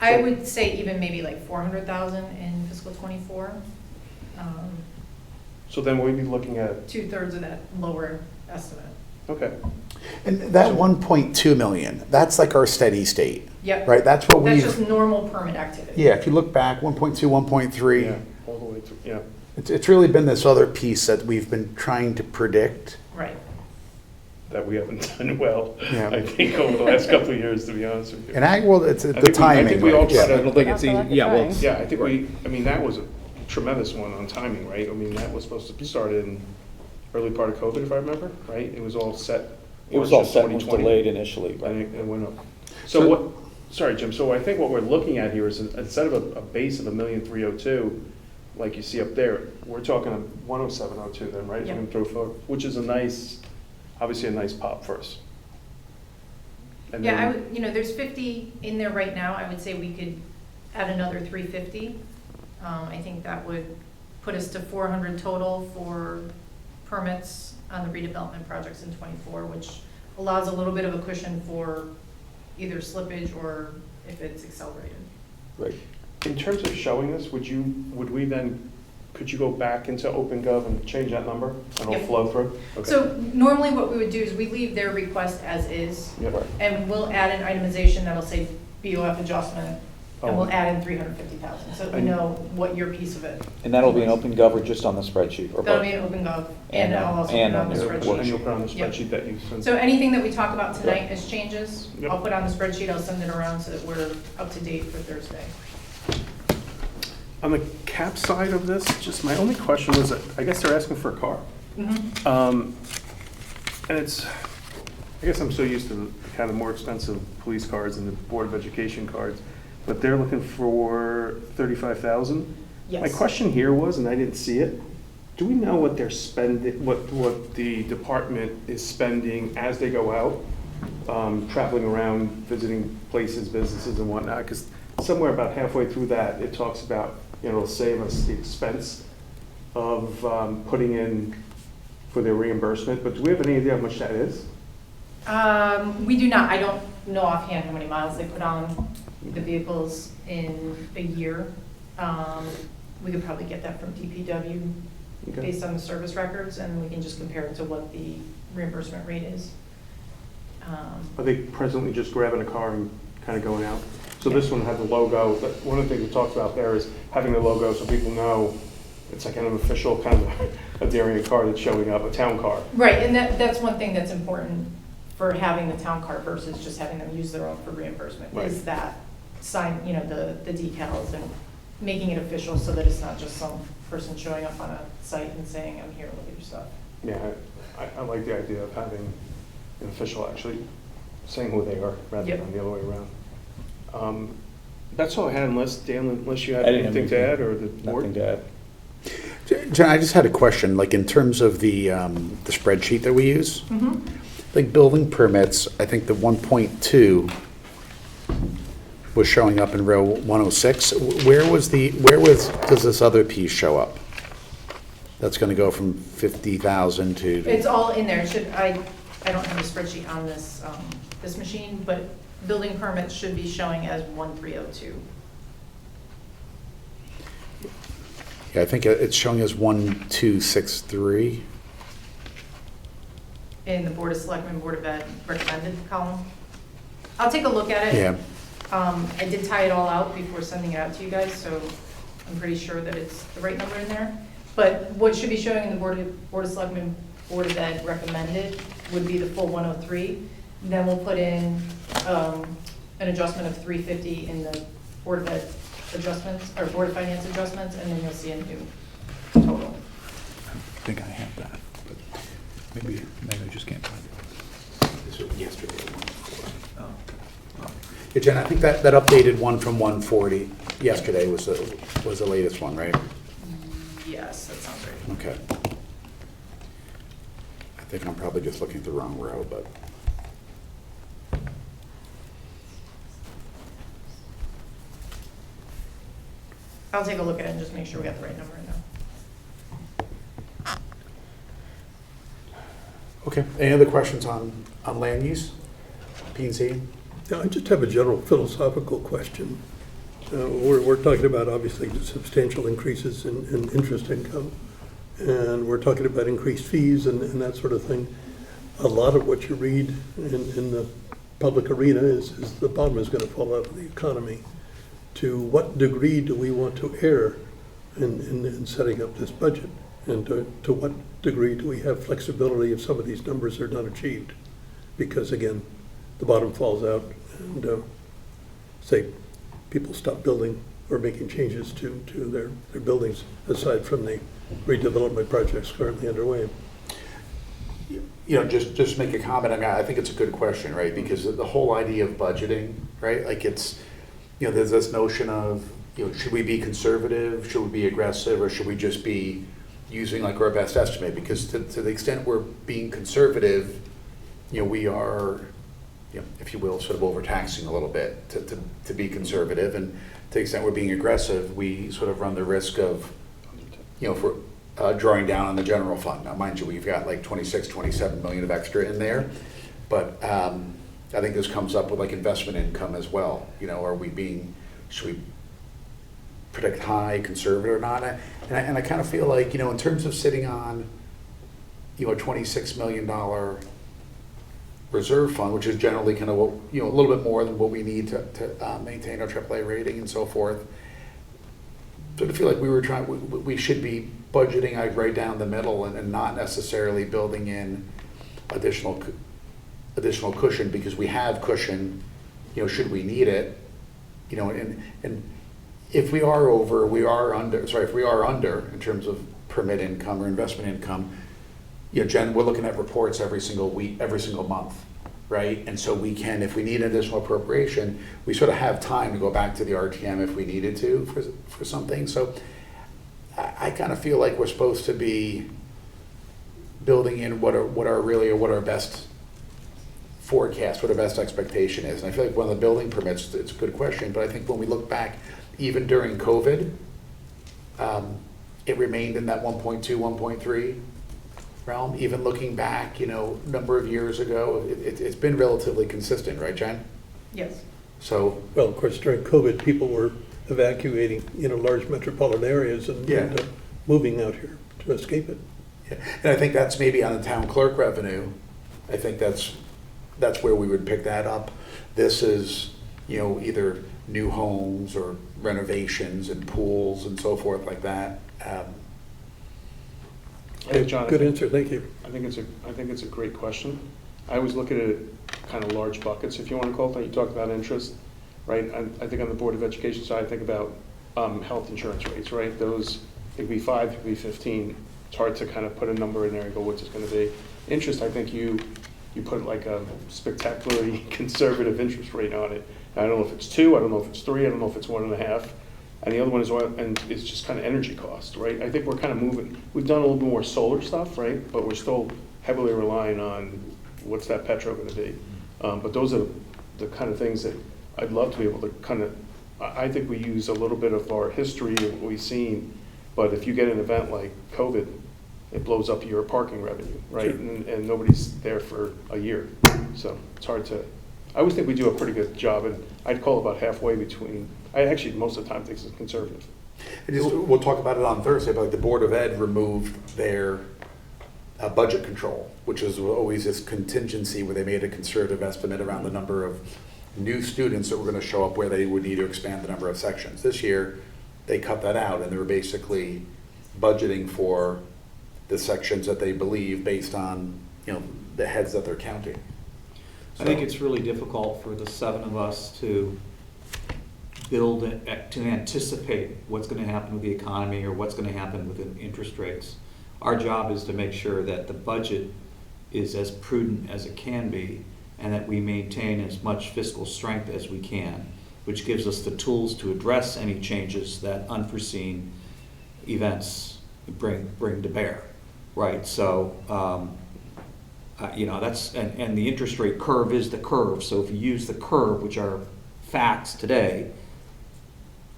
I would say even maybe like 400,000 in fiscal '24. So then we'd be looking at, 2/3 of that lower estimate. okay. And that 1.2 million, that's like our steady state, Yep. right? That's what That's we've, just normal permit activity. yeah, if you look back, 1.2, 1.3. Yeah, all the way through, yeah. It's really been this other piece that we've been trying to predict. Right. That we haven't done well, Yeah. I think, over the last couple of years, to be honest with you. And it's the I timing. think we all right? try Yeah. to, think it's Also, easy, yeah, well, trying. yeah, I think that was a tremendous one on timing, right? I mean, that was supposed to start in early part of COVID, if I remember, right? It was all set. it was all March of set and was 2020. delayed initially, And right? it went up. So what, sorry, Jim, so I think what we're looking at here is instead of a base of $1,302,000, like you see up there, we're talking a 10702 then, right? Yeah. Throw forward, which is obviously a nice pop for us. And Yeah, then- I would, there's 50 in there right now. I would say we could add another 350. I think that would put us to 400 total for permits on the redevelopment projects in '24, which allows a little bit of a cushion for either slippage or if it's accelerated. Right. In terms of showing this, could you go back into OpenGov and change that number and it'll Yep. flow through? Okay. So normally what we would do is we leave their request as is, Yeah. and we'll add an itemization that'll say BOF adjustment, and we'll Oh. add in 350,000, so we And- know what your piece of it. And that'll be an OpenGov or just on the spreadsheet? Or That'll both? be an OpenGov, And, and I'll also put and it on on the your spreadsheet. And you'll put on the Yep. spreadsheet that you sent? So anything that we talk about tonight as changes, Yep. I'll put on the spreadsheet, I'll send it around so that we're up to date for Thursday. On the cap side of this, just my only question was, that I guess they're asking for a car. Mhm. And it's, I guess I'm so used to the kind of more expensive police cars and the Board of Education cards, but they're looking for 35,000? My Yes. question here was, and I didn't see it, do we know what they're spending, what the department is spending as they go out, traveling around, visiting places, businesses and whatnot? Because somewhere about halfway through that, it talks about, it'll save us the expense of putting in for their reimbursement, but do we have any idea how much that is? We do not, I don't know offhand how many miles they put on the vehicles in a year. We could probably get that from DPW Okay. based on the service records, and we can just compare it to what the reimbursement rate is. Are they presently just grabbing a car and kind of going out? So this one had the logo, but one of the things we talked about there is having the logo so people know it's like an official kind of a Darien car that's showing up, a town car. Right, and that's one thing that's important for having the town car versus just having them use their own for reimbursement, Right. is that sign, the decals and making it official so that it's not just some person showing up on a site and saying, I'm here, look at your stuff. Yeah, I like the idea of having an official actually saying who they are rather Yep. than the other way around. That's all I had, unless you have I didn't have anything to add, or the board? Nothing to add. John, I just had a question, like in terms of the spreadsheet that we use, like building permits, I think the 1.2 was showing up in row 106. Does this other piece show up? That's gonna go from 50,000 to, It's all in there, I don't have a spreadsheet on this, this machine, but building permits should be showing as 1302. yeah, I think it's showing as 1263. In the Board of Selectmen, Board of Ed recommended column. I'll take a look at it. Yeah. I did tie it all out before sending it out to you guys, so I'm pretty sure that it's the right number in there. But what should be showing in the Board of Selectmen, Board of Ed recommended would be the full 103. Then we'll put in an adjustment of 350 in the Board of Ed adjustments, or Board of Finance adjustments, and then you'll see a new total. I think I have that, but maybe I just can't find it. This was yesterday. Oh. Yeah, Jen, I think that updated one from 140 yesterday was the latest one, right? Yes, that sounds right. Okay. I think I'm probably just looking at the wrong row, but. I'll take a look at it and just make sure we got the right number in there. Okay, any other questions on land use, P and Z? Yeah, I just have a general philosophical question. We're talking about obviously substantial increases in interest income, and we're talking about increased fees and that sort of thing. A lot of what you read in the public arena is the bottom is going to fall out of the economy. To what degree do we want to err in setting up this budget? And to what degree do we have flexibility if some of these numbers are not achieved? Because again, the bottom falls out and say people stop building or making changes to their buildings aside from the redevelopment projects currently underway. You know, just make a comment. I mean, I think it's a good question, right? Because the whole idea of budgeting, right? Like it's, you know, there's this notion of, you know, should we be conservative? Should we be aggressive? Or should we just be using like our best estimate? Because to the extent we're being conservative, you know, we are, you know, if you will, sort of overtaxing a little bit to be conservative. And to the extent we're being aggressive, we sort of run the risk of, you know, if we're drawing down on the general fund. Now, mind you, we've got like 26, 27 million of extra in there. But, I think this comes up with like investment income as well. You know, should we predict high, conservative or not? And I kind of feel like, you know, in terms of sitting on, you know, a $26 million reserve fund, which is generally kind of what, you know, a little bit more than what we need to maintain our AAA rating and so forth. So I feel like we should be budgeting right down the middle and not necessarily building in additional cushion, because we have cushion, you know, should we need it, you know, and if we are under in terms of permit income or investment income, you know, Jen, we're looking at reports every single week, every single month, right? And so we can, if we need an additional appropriation, we sort of have time to go back to the RTM if we needed to for something. So I kind of feel like we're supposed to be building in what our best forecast, what our best expectation is. And I feel like one of the building permits, it's a good question, but I think when we look back, even during COVID, it remained in that 1.2, 1.3 realm. Even looking back, you know, a number of years ago, it's been relatively consistent, right, Jen? Yes. So, Well, of course, during COVID, people were evacuating, you know, large metropolitan areas and Yeah. and, moving out here to escape it. yeah. And I think that's maybe on the town clerk revenue. I think that's where we would pick that up. This is, you know, either new homes or renovations and pools and so forth like that. Hey, John, Good answer, thank you. I think it's a great question. I always look at it kind of large buckets, if you want to call it that. You talked about interest, right? I think on the Board of Education side, I think about health insurance rates, right? Those, it could be 5, it could be 15. It's hard to kind of put a number in there and go, what's it going to be? Interest, I think you put like a spectacularly conservative interest rate on it. I don't know if it's 2, I don't know if it's 3, I don't know if it's 1.5. And the other one is oil, and it's just kind of energy cost, right? I think we're kind of moving. We've done a little bit more solar stuff, right? But we're still heavily relying on what's that petro going to be. But those are the kind of things that I'd love to be able to kind of. I think we use a little bit of our history of what we've seen, but if you get an event like COVID, it blows up your parking revenue, right? Sure. And nobody's there for a year, so it's hard to. I always think we do a pretty good job, and I'd call about halfway between. I actually most of the time think it's conservative. We'll talk about it on Thursday, but like the Board of Ed removed their budget control, which is always this contingency where they made a conservative estimate around the number of new students that were going to show up where they would need to expand the number of sections. This year, they cut that out, and they were basically budgeting for the sections that they believe based on, you know, the heads that they're counting. I think it's really difficult for the 7 of us to build, to anticipate what's going to happen with the economy or what's going to happen with interest rates. Our job is to make sure that the budget is as prudent as it can be and that we maintain as much fiscal strength as we can, which gives us the tools to address any changes that unforeseen events bring to bear, right? So, you know, that's, and the interest rate curve is the curve. So if you use the curve, which are facts today,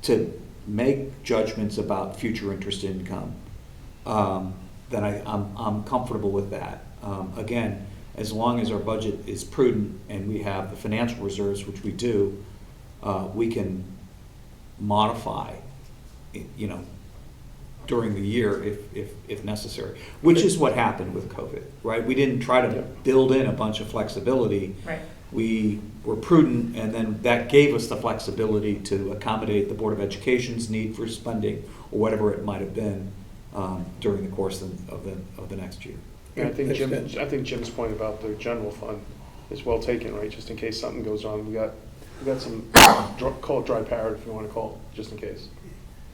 to make judgments about future interest income, then I'm comfortable with that. Again, as long as our budget is prudent and we have the financial reserves, which we do, we can modify, you know, during the year if necessary, which is what happened with COVID, right? We didn't try to build in a bunch of flexibility. Right. We were prudent, and then that gave us the flexibility to accommodate the Board of Education's need for spending or whatever it might have been during the course of the next year. Yeah, I think Jim's point about the general fund is well taken, right? Just in case something goes on, we got some, call it dry parrot if you want to call it, just in case.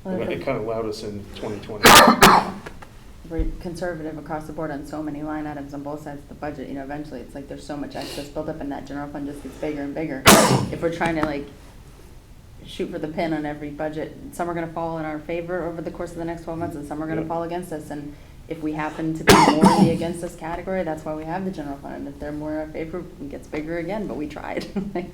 Well, And I it think kind of allowed us in 2020. we're conservative across the board on so many line items on both sides of the budget. You know, eventually it's like there's so much excess built up and that general fund just gets bigger and bigger. If we're trying to like shoot for the pin on every budget, some are going to fall in our favor over the course of the next 12 months and some are going to fall against us. And if we happen to be more in the against us category, that's why we have the general fund. And if they're more in our favor, it gets bigger again, but we tried. Right,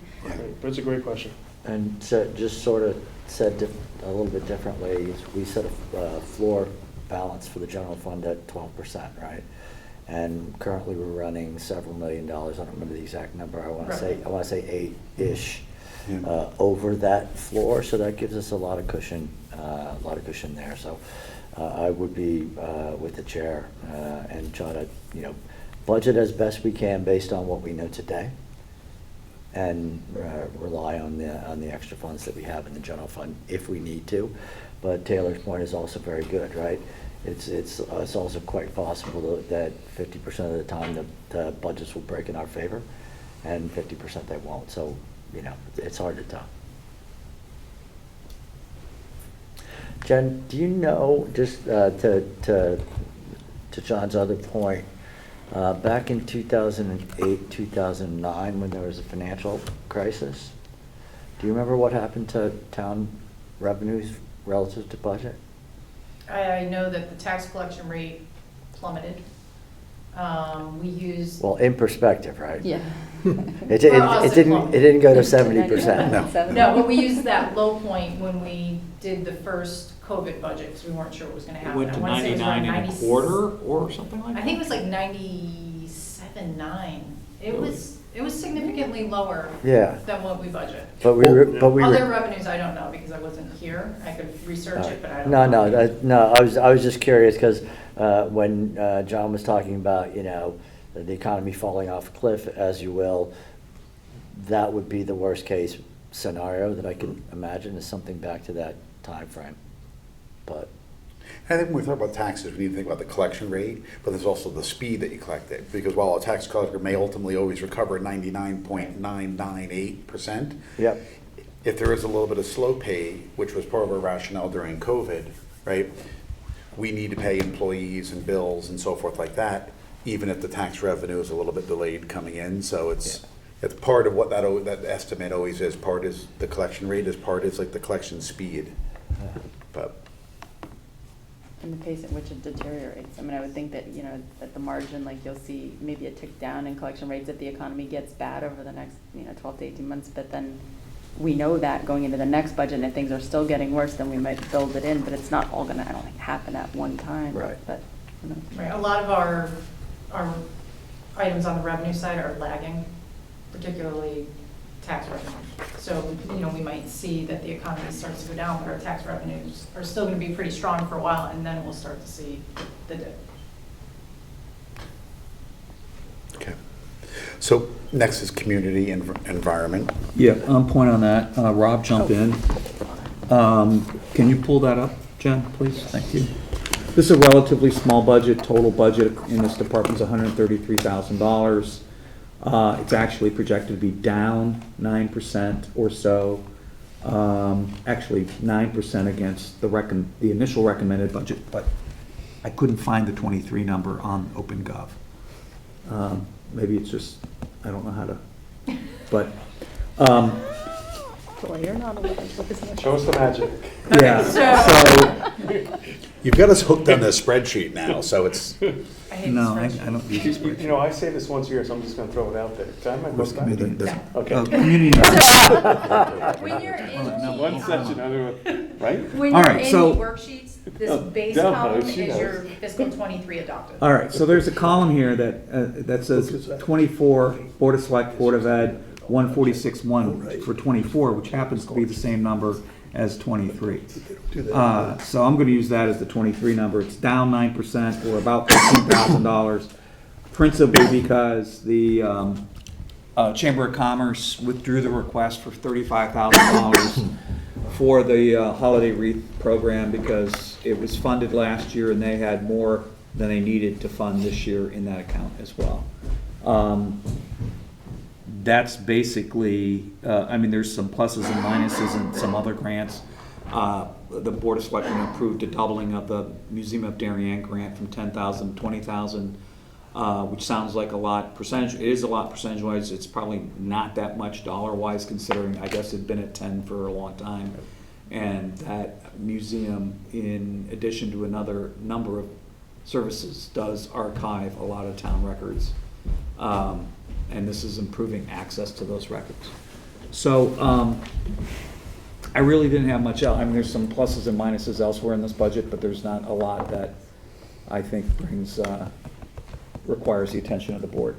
but it's a great question. And so just sort of said a little bit differently, we set a floor balance for the general fund at 12%, right? And currently, we're running several $1 million, I don't remember the exact number, I want Right. to say 8-ish, Yeah. over that floor, so that gives us a lot of cushion there. So I would be with the chair and try to, budget as best we can based on what we know today, and rely on the extra funds that we have in the general fund if we need to. But Taylor's point is also very good, right? It's also quite possible that 50% of the time the budgets will break in our favor, and 50% they won't. So, it's hard to tell. Jen, do you know, just to John's other point, back in 2008, 2009, when there was a financial crisis, do you remember what happened to town revenues relative to budget? I know that the tax collection rate plummeted. We used, Well, in perspective, right? Yeah. It For us, it didn't plummeted. go to 70%. No. no, but we used that low point when we did the first COVID budget, because we weren't sure what was gonna It happen. went to I wanna say it was around 99 and a 90 quarter or something like I that? think it was like 97.9. It was significantly lower Yeah, than what we budget. but Other revenues, I don't know, because I wasn't here. I could research it, but I don't know. No, I was just curious, because when John was talking about, the economy falling off a cliff, as you will, that would be the worst case scenario that I can imagine, is something back to that time frame. But I think when we talk about taxes, we need to think about the collection rate, but there's also the speed that you collect it. Because while a tax collector may ultimately always recover 99.998%, yep, if there is a little bit of slow pay, which was part of our rationale during COVID, right? We need to pay employees and bills and so forth like that, even if the tax revenue is a little bit delayed coming in. So it's part of what that estimate always is. Part is the collection rate, part is like the collection speed. But And the pace at which it deteriorates. I mean, I would think that, at the margin, like, you'll see maybe a tick down in collection rates if the economy gets bad over the next, 12 to 18 months. But then we know that going into the next budget, and if things are still getting worse, then we might build it in. But it's not all gonna, I don't think, happen at one time. Right. But, Right, a lot of our items on the revenue side are lagging, particularly tax revenues. So, we might see that the economy starts to go down, but our tax revenues are still gonna be pretty strong for a while, and then we'll start to see the dip. okay. So next is community environment. Yeah, point on that. Rob, jump in. Can you pull that up, Jen, please? Thank you. This is a relatively small budget. Total budget in this department is $133,000. It's actually projected to be down 9% or so. Actually 9% against the initial recommended budget, but I couldn't find the 23 number on OpenGov. Maybe it's just, I don't know how to, but, well, you're not a little, isn't it? Show us the magic. yeah, So- You've got us hooked on this spreadsheet now, so it's, I hate no, this I spreadsheet. don't use this spreadsheet. I say this once a year, so I'm just gonna throw it out there. Can I have my book back? Okay. Community. When you're in One the, section, other one, right? when All you're right, in so- the worksheets, this base Dell column knows, she is your knows. fiscal 23 adopted. All right, so there's a column here that says 24, Board of Select, Board of Ed, 146.1 for 24, which happens to be the same number as 23. So I'm gonna use that as the 23 number. It's down 9%, or about $15,000, principally because the Chamber of Commerce withdrew the request for $35,000 for the holiday wreath program, because it was funded last year and they had more than they needed to fund this year in that account as well. That's basically, there's some pluses and minuses and some other grants. The Board of Selectmen approved a doubling of the Museum of Darien grant from $10,000 to $20,000, which sounds like a lot percentage. It is a lot percentage-wise. It's probably not that much dollar-wise, considering I guess it'd been at 10 for a long time. And that museum, in addition to another number of services, does archive a lot of town records. And this is improving access to those records. So I really didn't have much else. There's some pluses and minuses elsewhere in this budget, but there's not a lot that I think brings requires the attention of the board.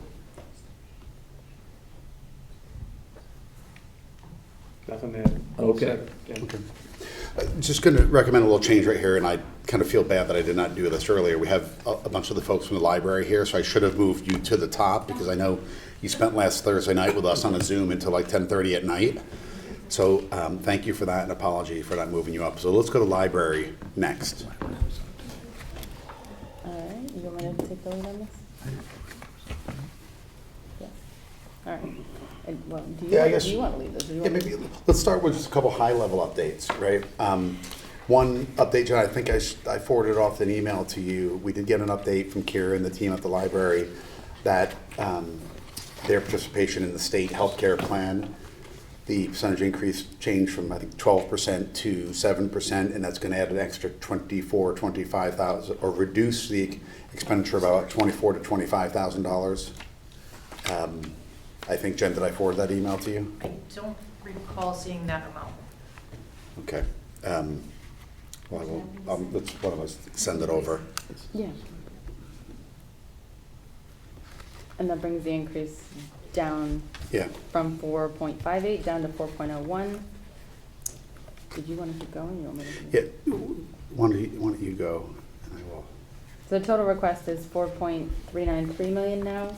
Nothing to add. All Okay. set. Yeah. Just going to recommend a little change right here, and I kind of feel bad that I did not do this earlier. We have a bunch of the folks from the library here, so I should have moved you to the top, because I know you spent last Thursday night with us on a Zoom until like 10:30 at night. So thank you for that, and apology for not moving you up. So let's go to library next. All right, you want me to take the lead on this? Yeah. All right. And, well, Yeah, I guess- do you want to lead this? Or do you Yeah, want maybe, let's start with just a couple high-level updates, right? One update, John, I think I forwarded off an email to you. We did get an update from Kira and the team at the library that their participation in the state healthcare plan, the percentage increase changed from, I think, 12% to 7%, and that's going to add an extra 25,000, or reduce the expenditure about $24,000 to $25,000. I think, Jen, did I forward that email to you? I don't recall seeing that amount. Okay. Well, let's one of us send it over. Yeah. And that brings the increase down Yeah. from 4.58 down to 4.01. Did you want to keep going? You want me to keep Yeah. Why don't you go, and I will. So the total request is 4.393 million now.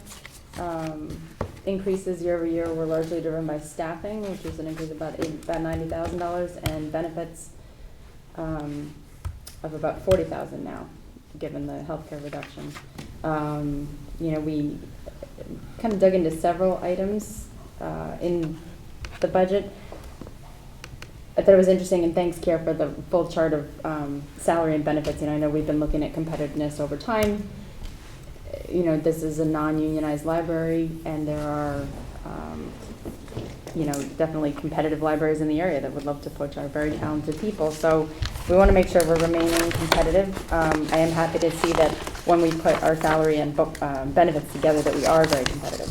Increases year over year were largely driven by staffing, which is an increase of about $90,000, and benefits of about 40,000 now, given the healthcare reduction. We kind of dug into several items in the budget. I thought it was interesting, and thanks, Kier, for the full chart of salary and benefits. I know we've been looking at competitiveness over time. This is a non-unionized library, and there are, definitely competitive libraries in the area that would love to poach our very talented people. So we want to make sure we're remaining competitive. I am happy to see that when we put our salary and book benefits together, that we are very competitive.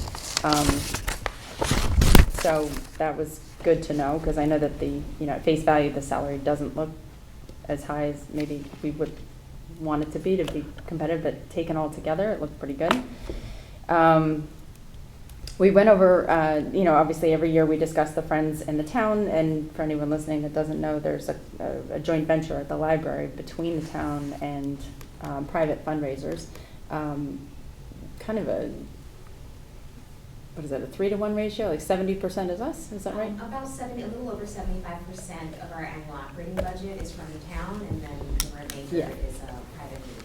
So that was good to know, because I know that at face value, the salary doesn't look as high as maybe we would want it to be competitive, but taken all together, it looked pretty good. We went over, obviously every year we discuss the Friends in the town, and for anyone listening that doesn't know, there's a joint venture at the library between the town and private fundraisers. Kind of a 3-to-1 ratio, like 70% is us, is that right? About 70, a little over 75% of our annual operating budget is from the town, and then the remainder is privately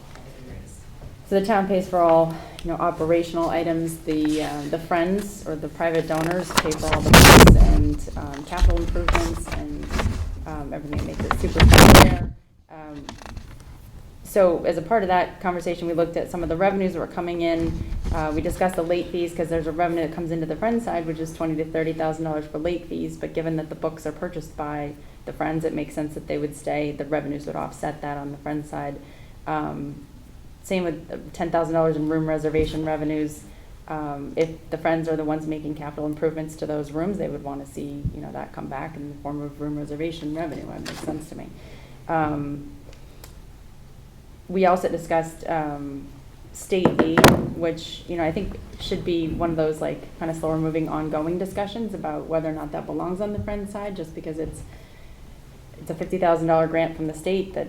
raised. So the town pays for all, operational items. The Friends, or the private donors, pay for all the books and capital improvements and everything that makes it super fun there. So as a part of that conversation, we looked at some of the revenues that were coming in. We discussed the late fees, because there's a revenue that comes into the Friends side, which is $20,000 to $30,000 for late fees. But given that the books are purchased by the Friends, it makes sense that they would stay. The revenues would offset that on the Friends side. Same with $10,000 in room reservation revenues. If the Friends are the ones making capital improvements to those rooms, they would want to see that come back in the form of room reservation revenue. That makes sense to me. We also discussed state aid, which I think should be one of those kind of slower moving ongoing discussions about whether or not that belongs on the Friends side, just because it's a $50,000 grant from the state that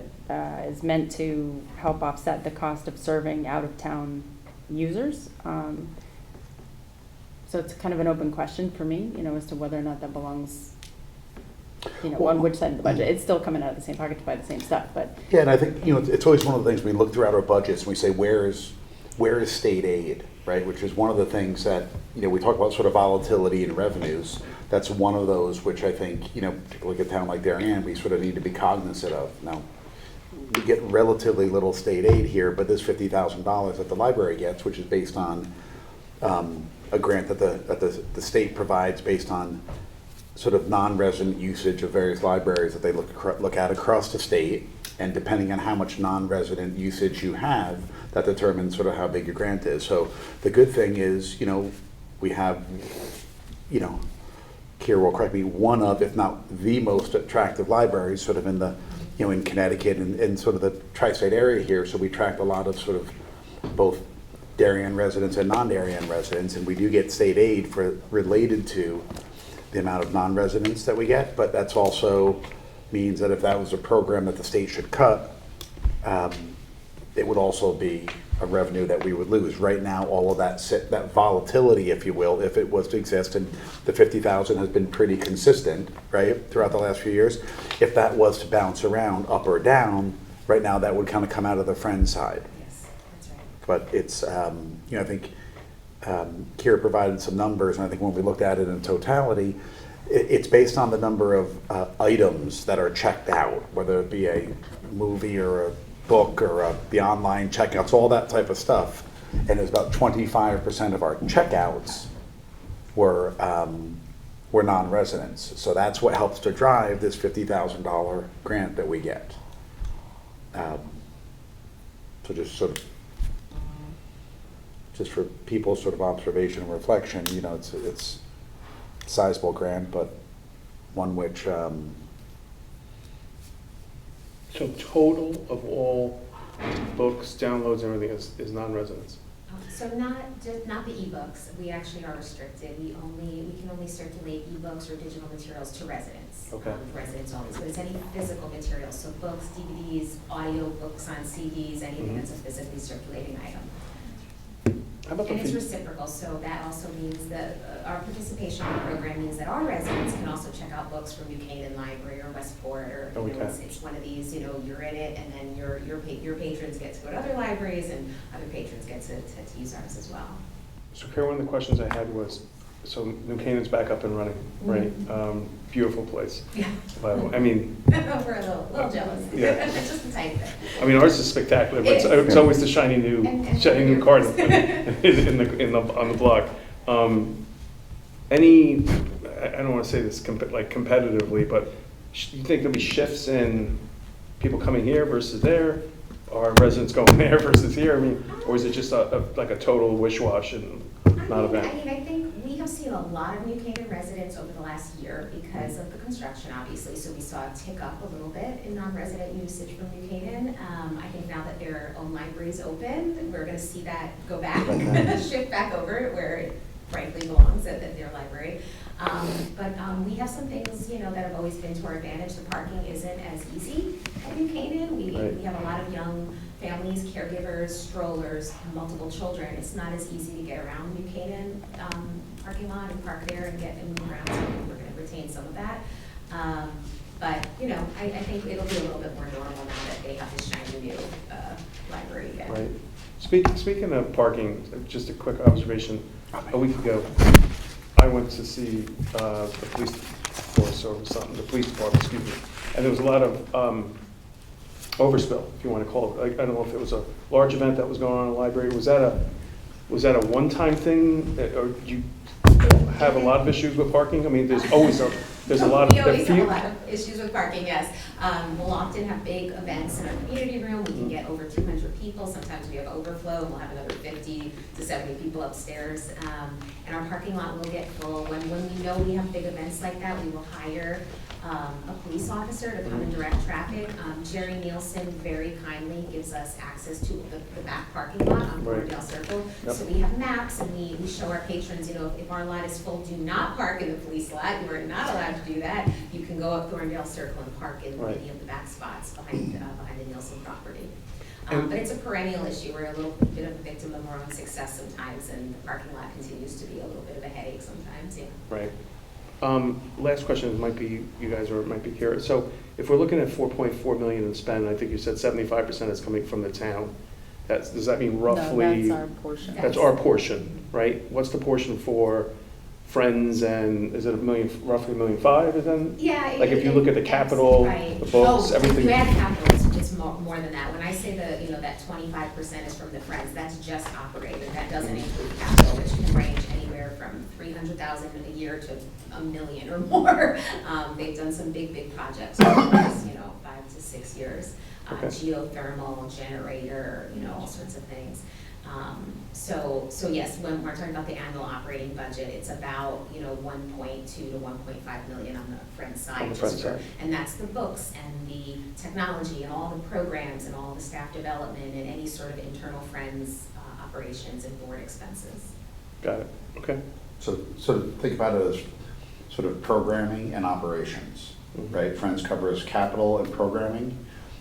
is meant to help offset the cost of serving out-of-town users. So it's kind of an open question for me, as to whether or not that belongs, on which side of the budget. It's still coming out of the same pocket to buy the same stuff, but. Yeah, and I think, it's always one of the things we look throughout our budgets and we say, where is state aid, right? Which is one of the things that, we talk about sort of volatility in revenues. That's one of those which I think, particularly a town like Darien, we sort of need to be cognizant of. Now, we get relatively little state aid here, but this $50,000 that the library gets, which is based on a grant that the state provides based on sort of non-resident usage of various libraries that they look at across the state, and depending on how much non-resident usage you have, that determines sort of how big your grant is. So the good thing is, we have, Kier will correct me, one of, if not the most attractive libraries sort of in the, in Connecticut and sort of the tri-state area here. So we track a lot of sort of both Darien residents and non-Darien residents, and we do get state aid related to the amount of non-residents that we get, but that's also means that if that was a program that the state should cut, it would also be a revenue that we would lose. Right now, all of that volatility, if you will, if it was to exist, and the 50,000 has been pretty consistent, right, throughout the last few years. If that was to bounce around up or down, right now that would kind of come out of the Friends side. Yes, that's right. But it's, I think Kira provided some numbers, and I think when we looked at it in totality, it's based on the number of items that are checked out, whether it be a movie or a book or the online checkouts, all that type of stuff. And it's about 25% of our checkouts were non-residents. So that's what helps to drive this $50,000 grant that we get. So just for people's sort of observation and reflection, it's a sizable grant, but one which, So total of all books, downloads, and everything is non-residents? So not the ebooks, we actually are restricted, we can only circulate ebooks or digital materials to residents. Okay. Residents only, so it's any physical materials, so books, DVDs, audio books on CDs, anything that's a physically circulating item. How about the And it's fee? reciprocal, so that also means that our participation in the program means that our residents can also check out books from New Canaan Library or Westport, or it's one of these, you're in it, and then your patrons get to go to other libraries, and other patrons get to use ours as well. So Karen, one of the questions I had was, so New Canaan's back up and running, right? Beautiful place. Yeah. I mean, We're a little jealous. Yeah. Just a tiny bit. I mean, ours is spectacular, but it's always the shiny new card on the block. I don't want to say this competitively, but you think there'll be shifts in people coming here versus there, or residents going there versus here? I mean, or is it just like a total wish-wash and not event? I think we have seen a lot of New Canaan residents over the last year because of the construction, obviously. So we saw a tick up a little bit in non-resident usage from New Canaan. I think now that their own library is open, we're going to see that go back, shift back over where it frankly belongs at their library. But we have some things, that have always been to our advantage. The parking isn't as easy at New Canaan. We have a lot of young families, caregivers, strollers, multiple children. It's not as easy to get around New Canaan parking lot and park there and move around. So we're going to retain some of that. But I think it'll be a little bit more normal now that they have this shiny new library again. Right. Speaking of parking, just a quick observation. A week ago, I went to see the police force or something, the police department, excuse me, and there was a lot of overspill, if you want to call it. I don't know if it was a large event that was going on in the library. Was that a one-time thing, or do you have a lot of issues with parking? I mean, there's a lot of. We always have a lot of issues with parking, yes. We'll often have big events in our community room. We can get over 200 people. Sometimes we have overflow, and we'll have another 50 to 70 people upstairs. And our parking lot will get full. When we know we have big events like that, we will hire a police officer to come and direct traffic. Jerry Nielsen very kindly gives us access to the back parking lot on Glendale Circle. Yep. So we have maps, and we show our patrons, if our lot is full, do not park in the police lot. You are not allowed to do that. You can go up Thorndale Circle and park in any of the back spots behind the Nielsen property. But it's a perennial issue. We're a little bit of a victim of our own success sometimes, and the parking lot continues to be a little bit of a headache sometimes, yeah. Right. Last question, might be you guys or it might be Kara. So if we're looking at 4.4 million in spend, I think you said 75% is coming from the town. Does that mean roughly? No, that's our portion. That's our portion, right? What's the portion for Friends, and is it roughly $1.5 million? Is then? Yeah. Like if you look at the capital, right. the books, everything. If you add capital, it's more than that. When I say that 25% is from the Friends, that's just operating. That doesn't include capital, which can range anywhere from $300,000 a year to $1 million or more. They've done some big projects over the last 5 to 6 years. Geothermal, generator, all sorts of things. So yes, when we're talking about the annual operating budget, it's about 1.2 to 1.5 million on the Friends side. On the Friends side. And that's the books and the technology and all the programs and all the staff development and any sort of internal Friends operations and board expenses. Got it, okay. So think about it as sort of programming and operations, right? Friends covers capital and programming,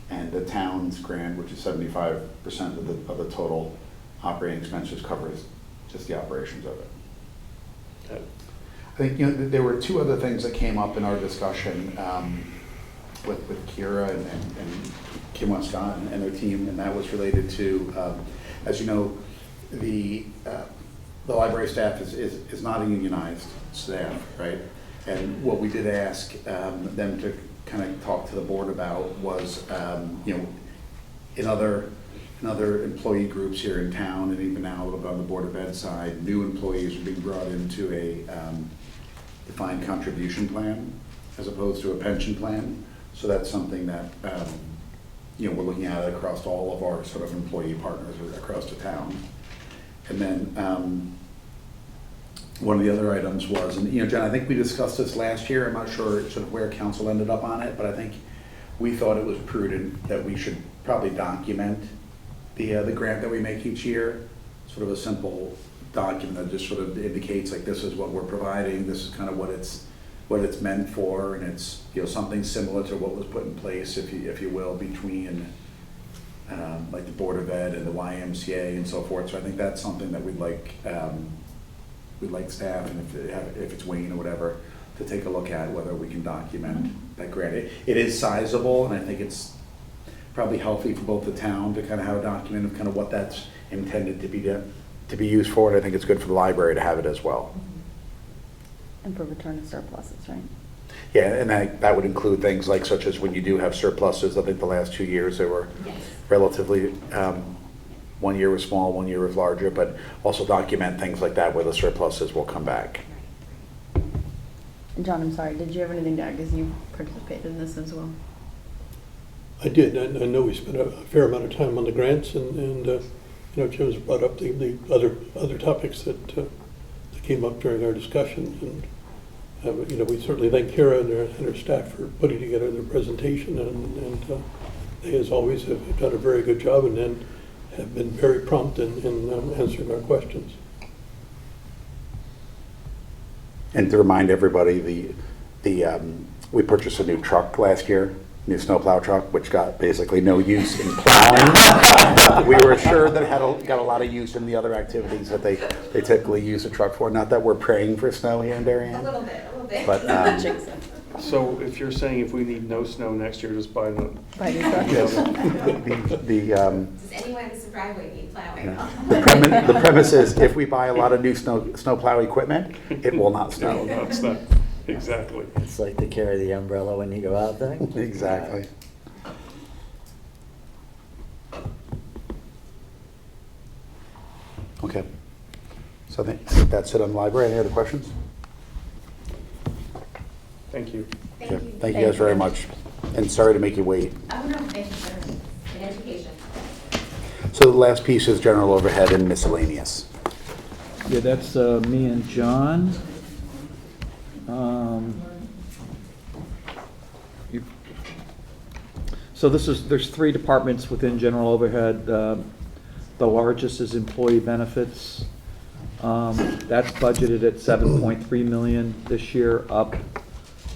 and the town's grant, which is 75% of the total operating expenses, covers just the operations of it. Got it. I think, there were two other things that came up in our discussion with Kira and Kim Westcott and their team, and that was related to, as you know, the library staff is not a unionized staff, right? And what we did ask them to kind of talk to the board about was, in other employee groups here in town, and even now a little bit on the Board of Ed side, new employees are being brought into a defined contribution plan as opposed to a pension plan. So that's something that, we're looking at across all of our sort of employee partners across the town. And then one of the other items was, and Jen, I think we discussed this last year. I'm not sure sort of where council ended up on it, but I think we thought it was prudent that we should probably document the grant that we make each year. Sort of a simple document that just sort of indicates like this is what we're providing, this is kind of what it's meant for, and it's something similar to what was put in place, if you will, between like the Board of Ed and the YMCA and so forth. So I think that's something that we'd like staff, and if it's Wayne or whatever, to take a look at whether we can document that grant. It is sizable, and I think it's probably healthy for both the town to kind of have a document of kind of what that's intended to be used for, and I think it's good for the library to have it as well. And for return of surpluses, right? Yeah, and that would include things like such as when you do have surpluses. I think the last 2 years they were relatively, 1 year was small, 1 year was larger, but also document things like that where the surpluses will come back. And John, I'm sorry, did you have anything to add, because you participated in this as well? I did. I know we spent a fair amount of time on the grants, and Jim's brought up the other topics that came up during our discussion, and we certainly thank Kira and her staff for putting together their presentation, and they, as always, have done a very good job, and then have been very prompt in answering our questions. And to remind everybody, we purchased a new truck last year, new snowplow truck, which got basically no use in plowing. We were assured that it got a lot of use in the other activities that they typically use a truck for. Not that we're praying for snow here in Darien. A little bit. But, So if you're saying if we need no snow next year, just buy the. By new truck? yes, Does anyone in this driveway need plowing? the premise is if we buy a lot of new snowplow equipment, it will not snow. No, it's not. Exactly. It's like to carry the umbrella when you go out there. Exactly. Okay. So I think that's it on the library. Any other questions? Thank you. Thank you. Thank you guys very much. And sorry to make you wait. Oh, no, thank you for an education. So the last piece is general overhead and miscellaneous. Yeah, that's me and John. So there's 3 departments within general overhead. The largest is employee benefits. That's budgeted at $7.3 million this year, up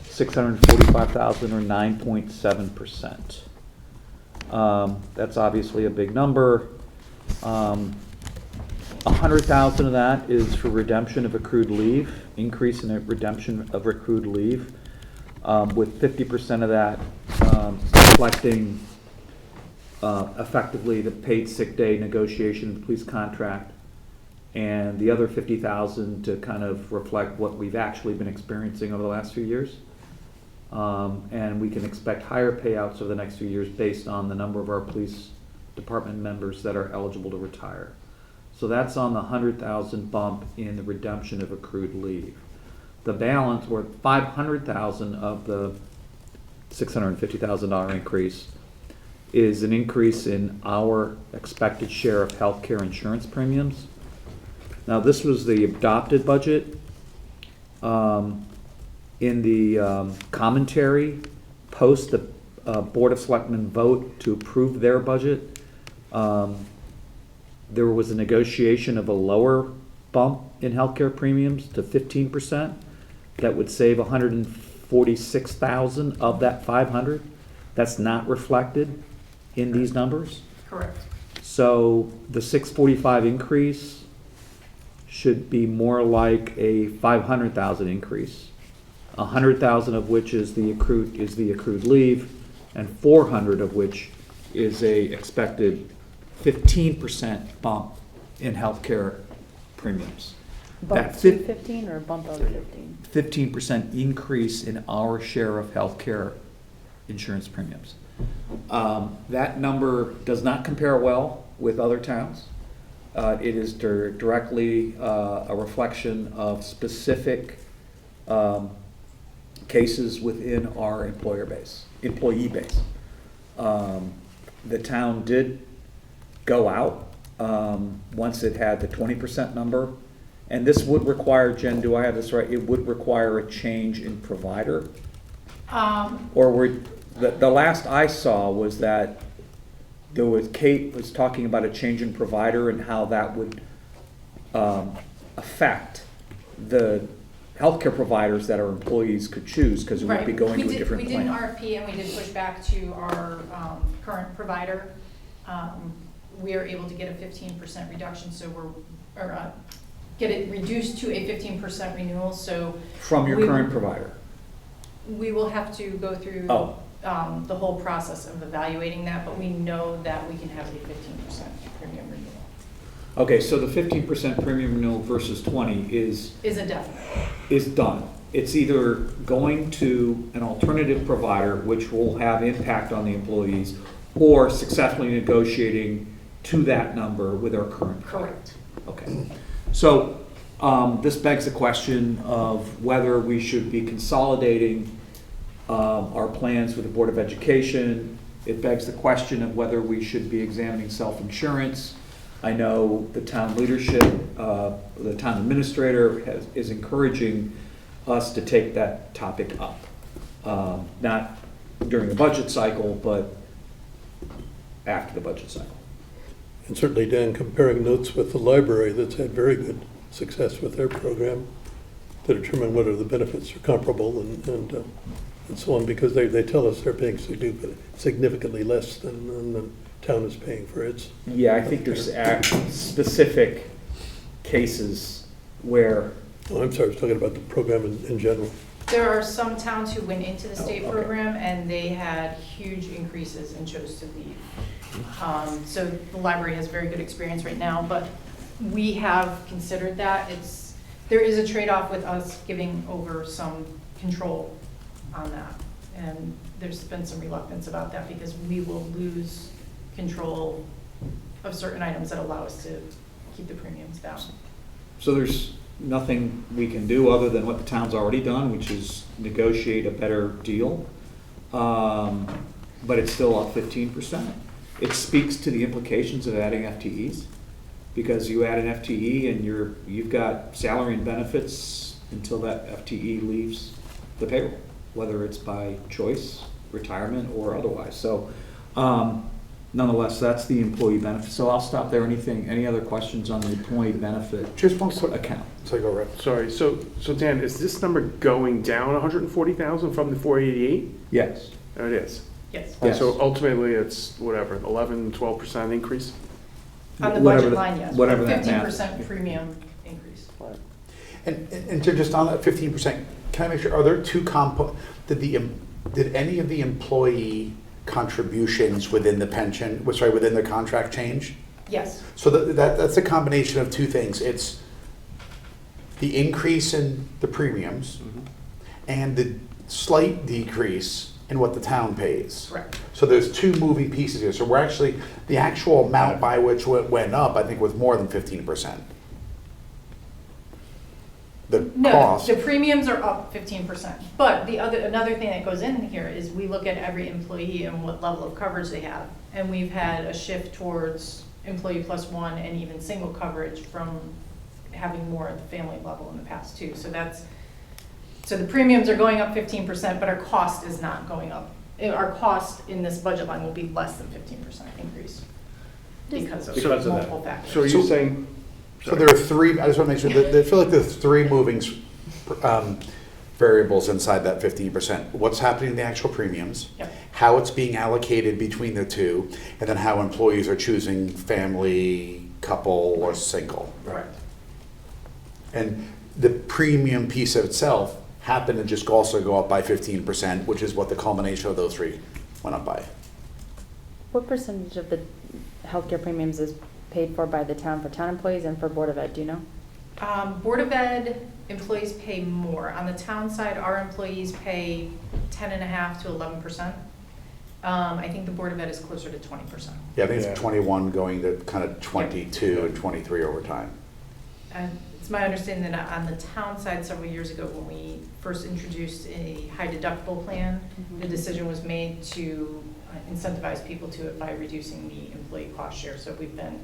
$645,000 or 9.7%. That's obviously a big number. 100,000 of that is for redemption of accrued leave, increase in redemption of accrued leave, with 50% of that reflecting effectively the paid sick day negotiation of the police contract, and the other 50,000 to kind of reflect what we've actually been experiencing over the last few years. And we can expect higher payouts over the next few years based on the number of our police department members that are eligible to retire. So that's on the 100,000 bump in the redemption of accrued leave. The balance, or 500,000 of the $650,000 increase, is an increase in our expected share of healthcare insurance premiums. Now, this was the adopted budget. In the commentary, post the Board of Selectmen vote to approve their budget, there was a negotiation of a lower bump in healthcare premiums to 15%. That would save 146,000 of that 500. That's not reflected in these numbers. Correct. So the 645 increase should be more like a 500,000 increase. 100,000 of which is the accrued leave, and 400 of which is a expected 15% bump in healthcare premiums. Bump That to 15 or bump over 15? 15% increase in our share of healthcare insurance premiums. That number does not compare well with other towns. It is directly a reflection of specific cases within our employee base. The town did go out once it had the 20% number. And this would require, Jen, do I have this right? It would require a change in provider? The last I saw was that Kate was talking about a change in provider and how that would affect the healthcare providers that our employees could choose, because it would be going to a different plan. We did an RFP and we did push back to our current provider. We are able to get a 15% reduction, so get it reduced to a 15% renewal, so. From your current provider? We will have to go through the whole process of evaluating that, but we know that we can have a 15% premium renewal. Okay, so the 15% premium renewal versus 20 is a definite. Is done. It's either going to an alternative provider, which will have impact on the employees, or successfully negotiating to that number with our current provider. Correct. Okay. So this begs the question of whether we should be consolidating our plans with the Board of Education. It begs the question of whether we should be examining self-insurance. I know the town leadership, the town administrator is encouraging us to take that topic up. Not during the budget cycle, but after the budget cycle. And certainly, Dan, comparing notes with the library that's had very good success with their program to determine whether the benefits are comparable and so on, because they tell us they're paying significantly less than the town is paying for its. Yeah, I think there's specific cases where. Oh, I'm sorry, I was talking about the program in general. There are some towns who went into the state program and they had huge increases and chose to leave. So the library has very good experience right now, but we have considered that. There is a trade-off with us giving over some control on that. And there's been some reluctance about that because we will lose control of certain items that allow us to keep the premiums down. So there's nothing we can do other than what the town's already done, which is negotiate a better deal. But it's still up 15%. It speaks to the implications of adding FTEs, because you add an FTE and you've got salary and benefits until that FTE leaves the payroll, whether it's by choice, retirement, or otherwise. So nonetheless, that's the employee benefit. So I'll stop there. Any other questions on the employee benefit? Just one quick account. So go right. Sorry, so Dan, is this number going down 140,000 from the 488? Yes. Oh, it is. Yes. Yes. So ultimately, it's whatever, 11, 12% increase? On the Whatever budget the- line, yes. whatever that math- 15% premium increase. And so just on that 15%, can I make sure, are there two did any of the employee contributions within the pension, within the contract change? Yes. So that's a combination of two things. It's the increase in the premiums and the slight decrease in what the town pays. Correct. So there's two moving pieces here. So we're actually, the actual amount by which it went up, I think, was more than 15%. The cost. No, the premiums are up 15%. But another thing that goes in here is we look at every employee and what level of coverage they have. And we've had a shift towards employee plus one and even single coverage from having more at the family level in the past too. So the premiums are going up 15%, but our cost is not going up. Our cost in this budget line will be less than 15% increase. because of Because of that. multiple factors. So are you saying? So there are three, I just want to make sure, that I feel like there's three moving variables inside that 15%. What's happening in the actual premiums, Yep. how it's being allocated between the two, and then how employees are choosing family, couple, or single. Correct. And the premium piece of itself happened to just also go up by 15%, which is what the culmination of those three went up by. What percentage of the healthcare premiums is paid for by the town for town employees and for Board of Ed, do you know? Board of Ed employees pay more. On the town side, our employees pay 10.5% to 11%. I think the Board of Ed is closer to 20%. Yeah, I think Yeah. it's 21 going to kind of 22 and 23 over time. And it's my understanding that on the town side, several years ago, when we first introduced a high deductible plan, the decision was made to incentivize people to it by reducing the employee cost share. So we've been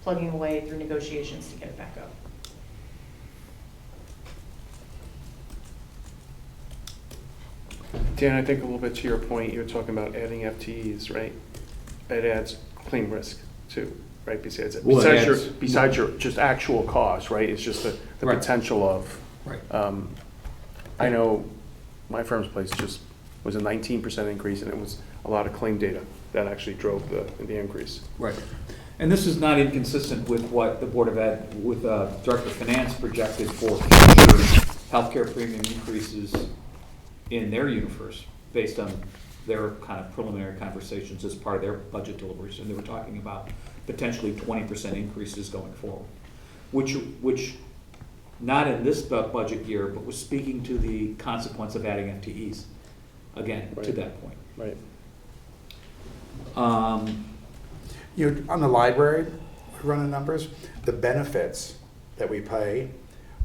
plugging away through negotiations to get it back up. Dan, I think a little bit to your point, you're talking about adding FTEs, right? It adds claim risk too, right? Well, it adds- Besides your just actual cost, right? It's just the Right. potential of. Right. I know my firm's place just was a 19% increase, and it was a lot of claim data that actually drove the increase. Right. And this is not inconsistent with what the Board of Ed, with Director of Finance projected for future healthcare premium increases in their universe, based on their kind of preliminary conversations as part of their budget deliveries. And they were talking about potentially 20% increases going forward, which not in this budget year, but was speaking to the consequence of adding FTEs, again, to Right. that point. Right. You know, on the library, running numbers, the benefits that we pay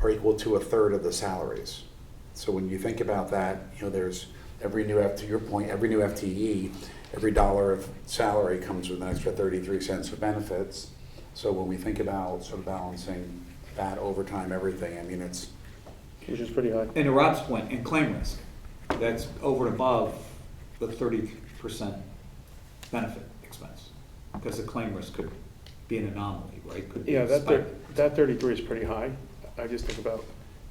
are equal to a third of the salaries. So when you think about that, you know, there's to your point, every new FTE, every dollar of salary comes with an extra 33 cents of benefits. So when we think about sort of balancing that overtime, everything, I mean, it's, Which is pretty high. And to Rob's point, and claim risk, that's over and above the 30% benefit expense, because the claim risk could be an anomaly, right? Could be Yeah, a spike. that 33 is pretty high. I just think about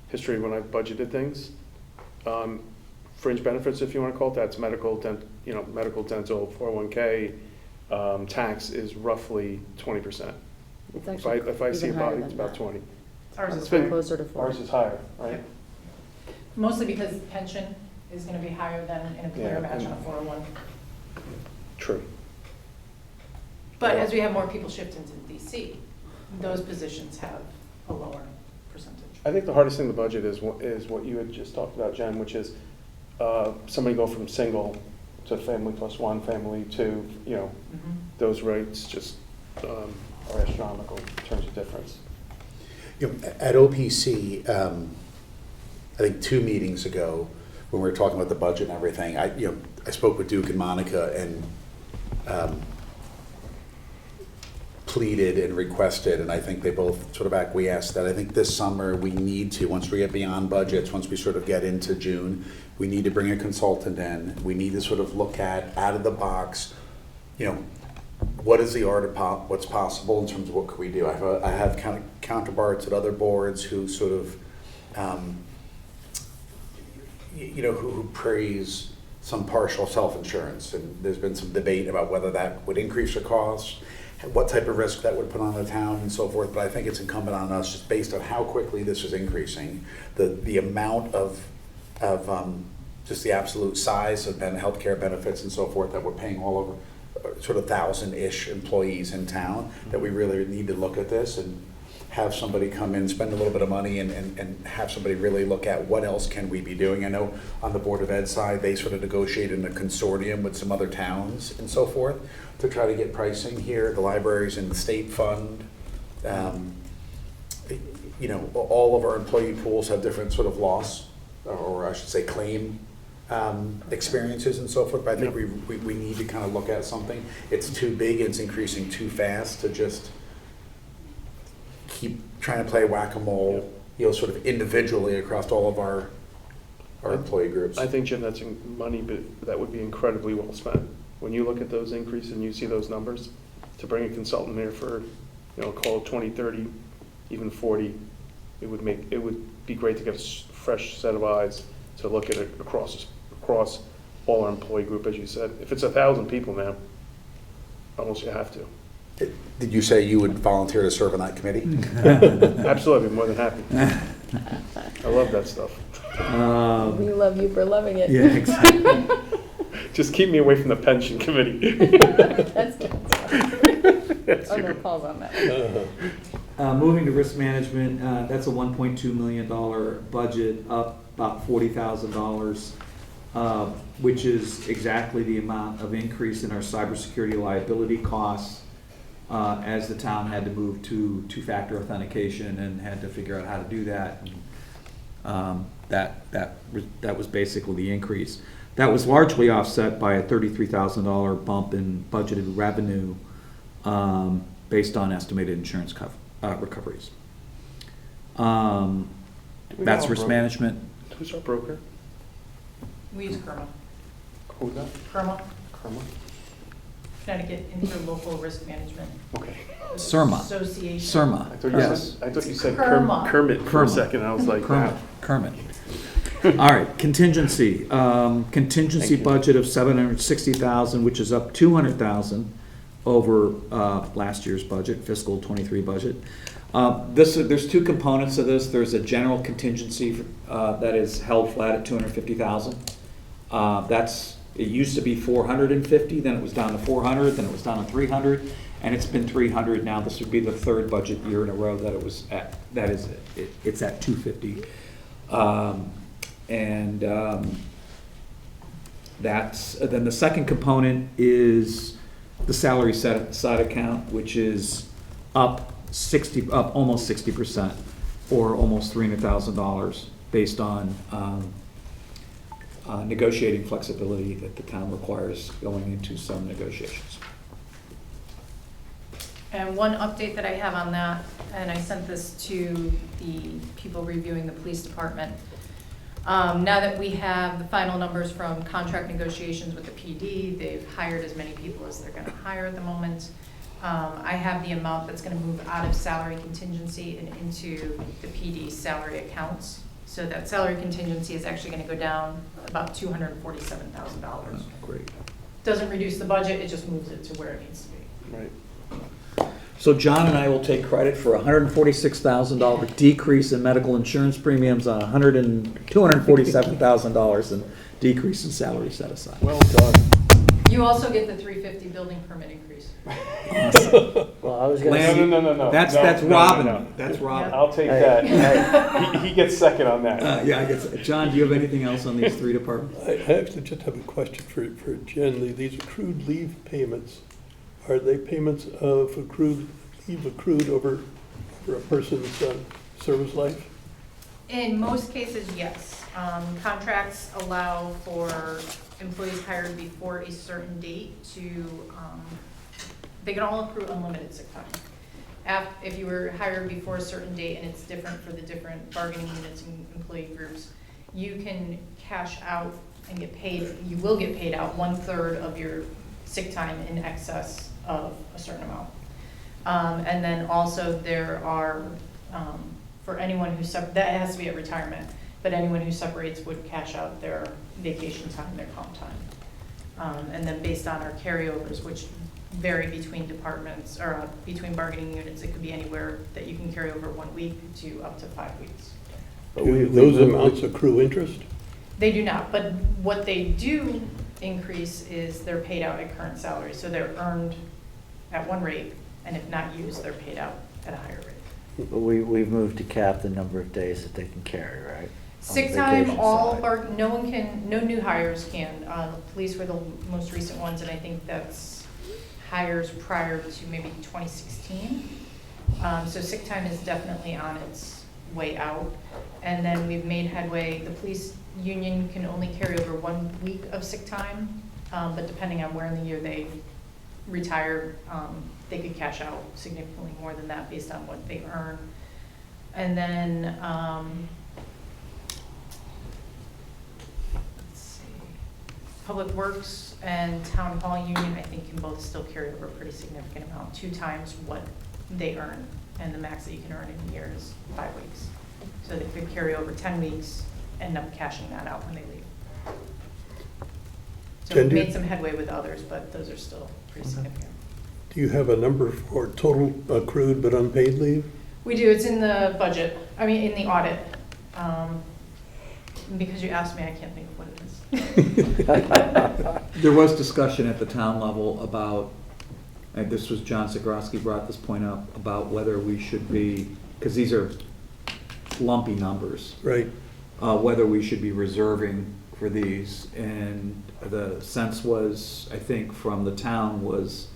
history when I budgeted things. Fringe benefits, if you want to call it, that's medical, medical, dental, 401k, tax is roughly 20%. It's If actually I see a even higher body, it's than about that. 20. Ours It's is been- higher. Closer to 4. Ours is higher, right? Mostly because pension is gonna be higher than an employer Yeah, match and- on a 401. True. But as we have more people shift into DC, those positions have a lower percentage. I think the hardest thing in the budget is what you had just talked about, Jen, which is somebody go from single to family plus one, family two, those rates just are astronomical in terms of difference. you know, at OPC, I think 2 meetings ago, when we were talking about the budget and everything, I spoke with Duke and Monica and pleaded and requested, and I think they both sort of acquiesced that I think this summer we need to, once we get beyond budgets, once we sort of get into June, we need to bring a consultant in. We need to sort of look at, out of the box, what is the art of what's possible in terms of what could we do. I have kind of counterparts at other boards who sort of, who praise some partial self-insurance, and there's been some debate about whether that would increase the costs, what type of risk that would put on the town and so forth, but I think it's incumbent on us, just based on how quickly this is increasing, the amount of just the absolute size of healthcare benefits and so forth that we're paying all over sort of 1,000-ish employees in town, that we really need to look at this and have somebody come in, spend a little bit of money, and have somebody really look at what else can we be doing. I know on the Board of Ed side, they sort of negotiated in a consortium with some other towns and so forth to try to get pricing here. The libraries in the state fund. All of our employee pools have different sort of loss, or I should say claim experiences and so forth, but I think we need to kind of look at something. It's too big, it's increasing too fast to just keep trying to play whack-a-mole, sort of individually across all of our employee groups. I think, Jim, that's money that would be incredibly well spent. When you look at those increases and you see those numbers, to bring a consultant there for, call it 20, 30, even 40. It would be great to get a fresh set of eyes to look at it across all our employee group, as you said. If it's 1,000 people now, almost you have to. Did you say you would volunteer to serve on that committee? Absolutely, I'd be more than happy. I love that stuff. We love you for loving it. Yeah, exactly. Just keep me away from the pension committee. That's good. Oh, no, Paul's on that one. Moving to risk management, that's a $1.2 million budget, up about $40,000, which is exactly the amount of increase in our cybersecurity liability costs, as the town had to move to two-factor authentication and had to figure out how to do that. That was basically the increase. That was largely offset by a $33,000 bump in budgeted revenue, based on estimated insurance recoveries. That's risk management. Who's our broker? We use Kerma. Who's that? Kerma, Karma? Connecticut Interlocal Risk Management Okay. CIRMA. Association. CIRMA, I yes. thought you said Kerma. Kermit for a Kerma. second. I was like, Kermit, wow. Kermit. All right, contingency. Contingency Thank you. budget of $760,000, which is up $200,000 over last year's budget, fiscal '23 budget. There's two components to this. There's a general contingency that is held flat at $250,000. It used to be 450, then it was down to 400, then it was down to 300, and it's been 300 now. This would be the third budget year in a row that it was at. That is, it's at 250. Then the second component is the salary side account, which is up almost 60%, or almost $300,000, based on negotiating flexibility that the town requires going into some negotiations. And one update that I have on that, and I sent this to the people reviewing the police department. Now that we have the final numbers from contract negotiations with the PD, they've hired as many people as they're gonna hire at the moment. I have the amount that's gonna move out of salary contingency and into the PD salary accounts. So that salary contingency is actually gonna go down about $247,000. Great. Doesn't reduce the budget, it just moves it to where it needs to be. Right. So John and I will take credit for a $146,000 decrease in medical insurance premiums on $247,000 in decrease in salary set aside. Well done. You also get the $350 building permit increase. Well, I was gonna Land- say, No. That's No. Robin. That's Robin. I'll take that. He gets second on that. Yeah, I guess. John, do you have anything else on these three departments? I actually just have a question for Jen. These accrued leave payments, are they payments of leave accrued over a person's service life? In most cases, yes. Contracts allow for employees hired before a certain date to, they can all accrue unlimited sick time. If you were hired before a certain date, and it's different for the different bargaining units and employee groups, you can cash out and get paid, you will get paid out 1/3 of your sick time in excess of a certain amount. And then also there are, for anyone who, that has to be at retirement, but anyone who separates would cash out their vacation time, their comp time. And then based on our carryovers, which vary between departments, or between bargaining units, it could be anywhere that you can carry over 1 week to up to 5 weeks. Do those amounts accrue interest? They do not, but what they do increase is they're paid out at current salary, so they're earned at one rate, and if not used, they're paid out at a higher rate. we've moved to cap the number of days that they can carry, right? On the Sick time, vacation all, side. no new hires can. The police were the most recent ones, and I think that's hires prior to maybe 2016. So sick time is definitely on its way out. And then we've made headway. The police union can only carry over 1 week of sick time, but depending on where in the year they retire, they could cash out significantly more than that based on what they earn. And then, let's see. Public Works and Town Hall Union, I think, can both still carry over a pretty significant amount, 2 times what they earn. And the max that you can earn in a year is 5 weeks. So they could carry over 10 weeks, end up cashing that out when they leave. So Jen, we've do you- made some headway with others, but those are still pretty significant. Do you have a number for total accrued but unpaid leave? We do, it's in the budget, I mean, in the audit. Because you asked me, I can't think of what it is. There was discussion at the town level about, and this was John Zagroski brought this point up, about whether we should be, because these are lumpy numbers, Right. whether we should be reserving for these. And the sense was, I think, from the town was,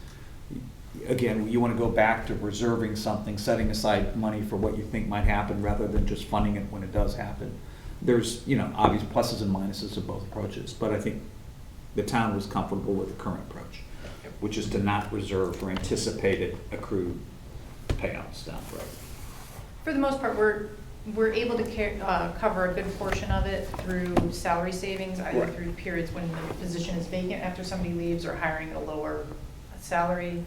again, you want to go back to reserving something, setting aside money for what you think might happen rather than just funding it when it does happen. There's, obvious pluses and minuses of both approaches, but I think the town was comfortable with the current approach, which is to not reserve for anticipated accrued payouts down the road. For the most part, we're able to cover a good portion of it through salary savings, either Right. through periods when the position is vacant after somebody leaves or hiring at a lower salary.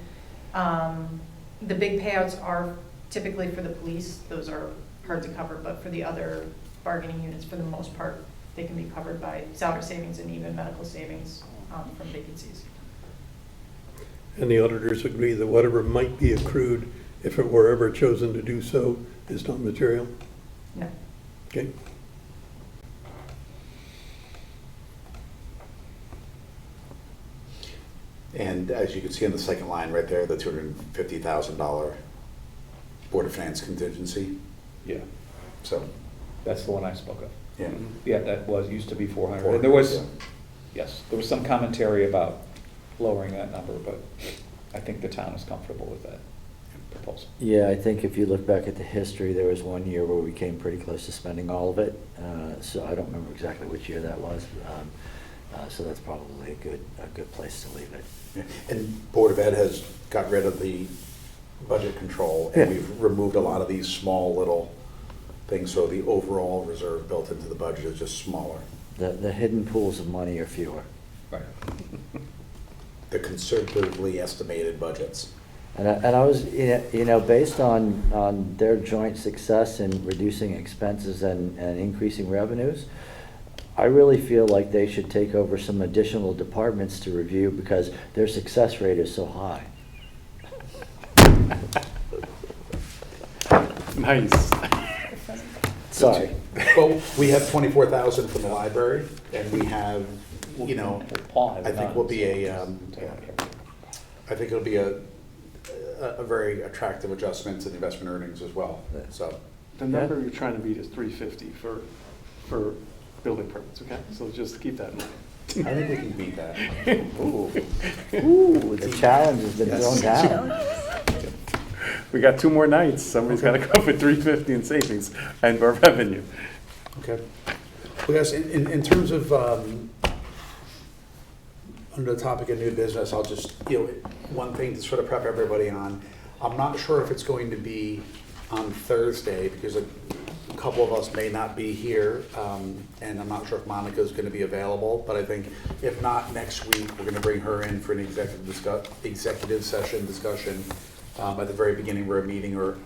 The big payouts are typically for the police. Those are hard to cover, but for the other bargaining units, for the most part, they can be covered by salary savings and even medical savings from vacancies. And the auditors agree that whatever might be accrued, if it were ever chosen to do so, is not material? No. Okay. And as you can see on the second line right there, the $250,000 Board of Finance contingency. Yeah, So, that's the one I spoke of. yeah. Yeah, that used to be 400. And there was, Yeah. yes, there was some commentary about lowering that number, but I think the town is comfortable with that proposal. Yeah, I think if you look back at the history, there was one year where we came pretty close to spending all of it. So I don't remember exactly which year that was. So that's probably a good place to leave it. Yeah. And Board of Ed has got rid of the budget control, and Yeah. we've removed a lot of these small little things, so the overall reserve built into the budget is just smaller. The hidden pools of money are fewer. Right. The conservatively estimated budgets. And I was, based on their joint success in reducing expenses and increasing revenues, I really feel like they should take over some additional departments to review because their success rate is so high. Nice. Sorry. Well, we have 24,000 from the library, and we have, I think will be I think it'll be a very attractive adjustment to the investment earnings as well, so. The number you're trying to beat is 350 for building permits, okay? So just keep that in mind. I think we can beat that. Ooh, the challenge has been thrown down. We got 2 more nights. Somebody's got to come up with 350 in savings and our revenue. Okay. Well, yes, in terms of, under the topic of new business, I'll just, one thing to sort of prep everybody on. I'm not sure if it's going to be on Thursday because a couple of us may not be here, and I'm not sure if Monica's going to be available, but I think if not next week, we're going to bring her in for an executive session discussion at the very beginning of our meeting or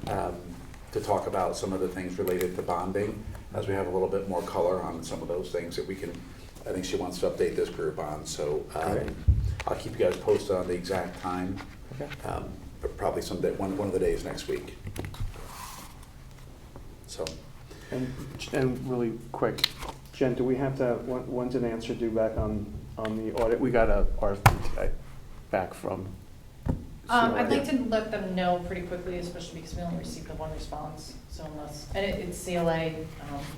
to talk about some of the things related to bonding, as we have a little bit more color on some of those things that we can, I think she wants to update this group on, so I'll keep you guys posted on the exact time, but probably someday, one of the days next week. So. And really quick, Jen, do we have to, when's an answer due back on the audit? We got a RFP today back from I'd like to let them know pretty quickly, especially because we only received the one response, so and it's CLA,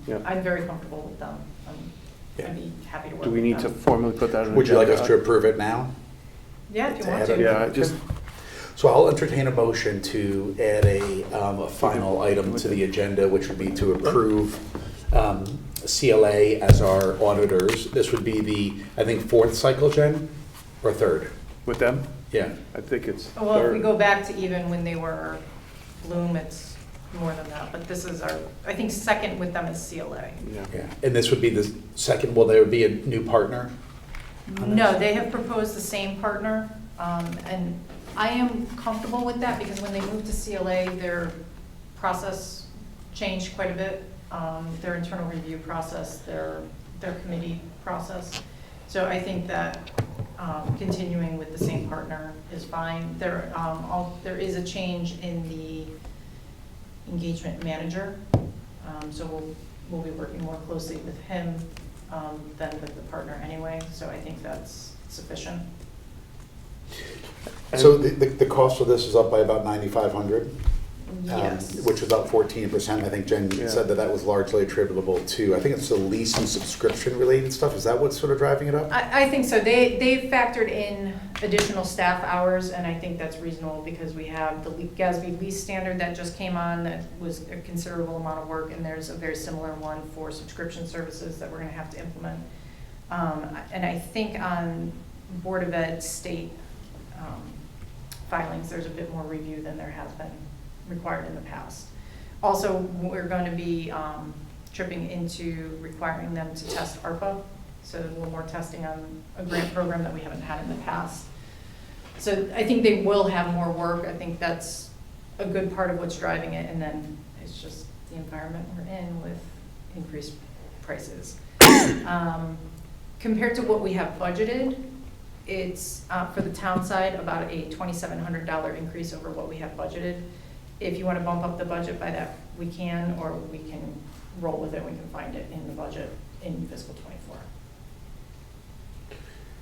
Yep. I'm very comfortable with them. I'd be happy to work with them. Do we need to formally put that on? Would you like us to approve it now? Yeah, if you to want add to. it? Yeah, just, So I'll entertain a motion to add a final item to the agenda, which would be to approve CLA as our auditors. This would be the, I think, 4th cycle, Jen, or 3rd? with them? Yeah. I think it's Well, if we third. go back to even when they were Bloom, it's more than that, but this is our, I think, second with them is CLA. Yeah. Yeah. And this would be the second, will there be a new partner? No, they have proposed the same partner, and I am comfortable with that because when they moved to CLA, their process changed quite a bit. Their internal review process, their committee process. So I think that continuing with the same partner is fine. There is a change in the engagement manager, so we'll be working more closely with him than with the partner anyway, so I think that's sufficient. So the cost of this is up by about 9,500? Yes. Which is up 14%. I think Jen Yeah. said that was largely attributable to, I think it's the lease and subscription related stuff. Is that what's sort of driving it up? I think so. They've factored in additional staff hours, and I think that's reasonable because we have the GASB lease standard that just came on that was a considerable amount of work, and there's a very similar one for subscription services that we're gonna have to implement. And I think on Board of Ed state filings, there's a bit more review than there has been required in the past. Also, we're going to be tripping into requiring them to test ARPA, so a little more testing on a grant program that we haven't had in the past. So I think they will have more work. I think that's a good part of what's driving it, and then it's just the environment we're in with increased prices. Compared to what we have budgeted, it's for the town side about a $2,700 increase over what we have budgeted. If you want to bump up the budget by that, we can, or we can roll with it. We can find it in the budget in fiscal '24.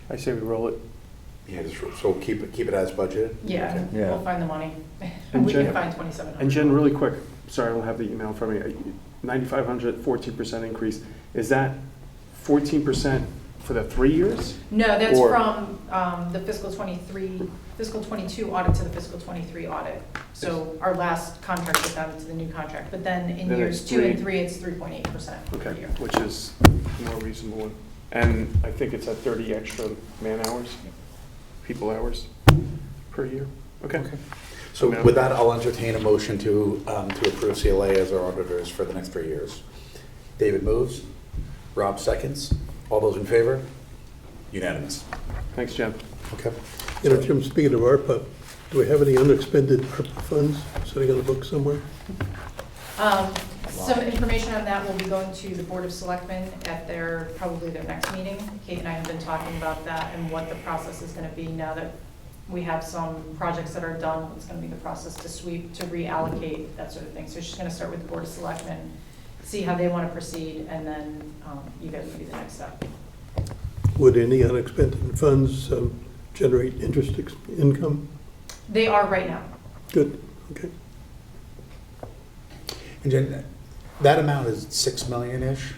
I say we roll it. Yeah, so keep it as budgeted? Yeah, Okay. Yeah. we'll find the money. And We can Jen- find $2,700. And Jen, really quick, sorry, I don't have the email in front of me. 9,500, 14% increase. Is that 14% for the 3 years? No, that's Or- from the fiscal fiscal '22 audit to the fiscal '23 audit. So our last contract with them to the new contract, but then in Then years it's 2 and three- 3, it's 3.8% per Okay, year. which is more reasonable. And I think it's at 30 extra man hours, people hours per year. Okay. So with that, I'll entertain a motion to approve CLA as our auditors for the next 3 years. David moves, Rob seconds. All those in favor? Unanimous. Thanks, Jen. Okay. You know, Jim, speaking of ARPA, do we have any unexpended ARPA funds sitting on the book somewhere? Some information on that will be going to the Board of Selectmen at probably their next meeting. Kate and I have been talking about that and what the process is gonna be now that we have some projects that are done. It's gonna be the process to sweep, to reallocate, that sort of thing. So she's gonna start with the Board of Selectmen, see how they wanna proceed, and then you guys will be the next step. Would any unexpended funds generate interest income? They are right now. Good, okay. And Jen, that amount is 6 million-ish?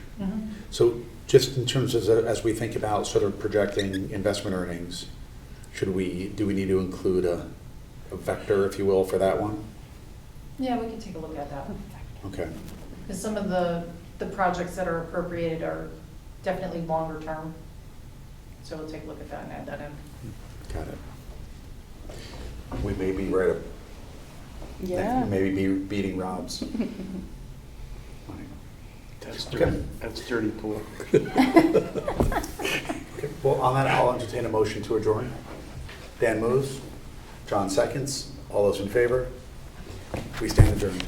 So just in terms of, as we think about sort of projecting investment earnings, do we need to include a vector, if you will, for that one? Yeah, we can take a look at that. Okay. Because some of the projects that are appropriated are definitely longer term. So we'll take a look at that and add that in. Got it. We may be right up, Yeah. maybe be beating Rob's. That's Okay. dirty. That's dirty pool. Okay. Well, on that, I'll entertain a motion to adjourn. Dan moves, John seconds. All those in favor? We stand adjourned.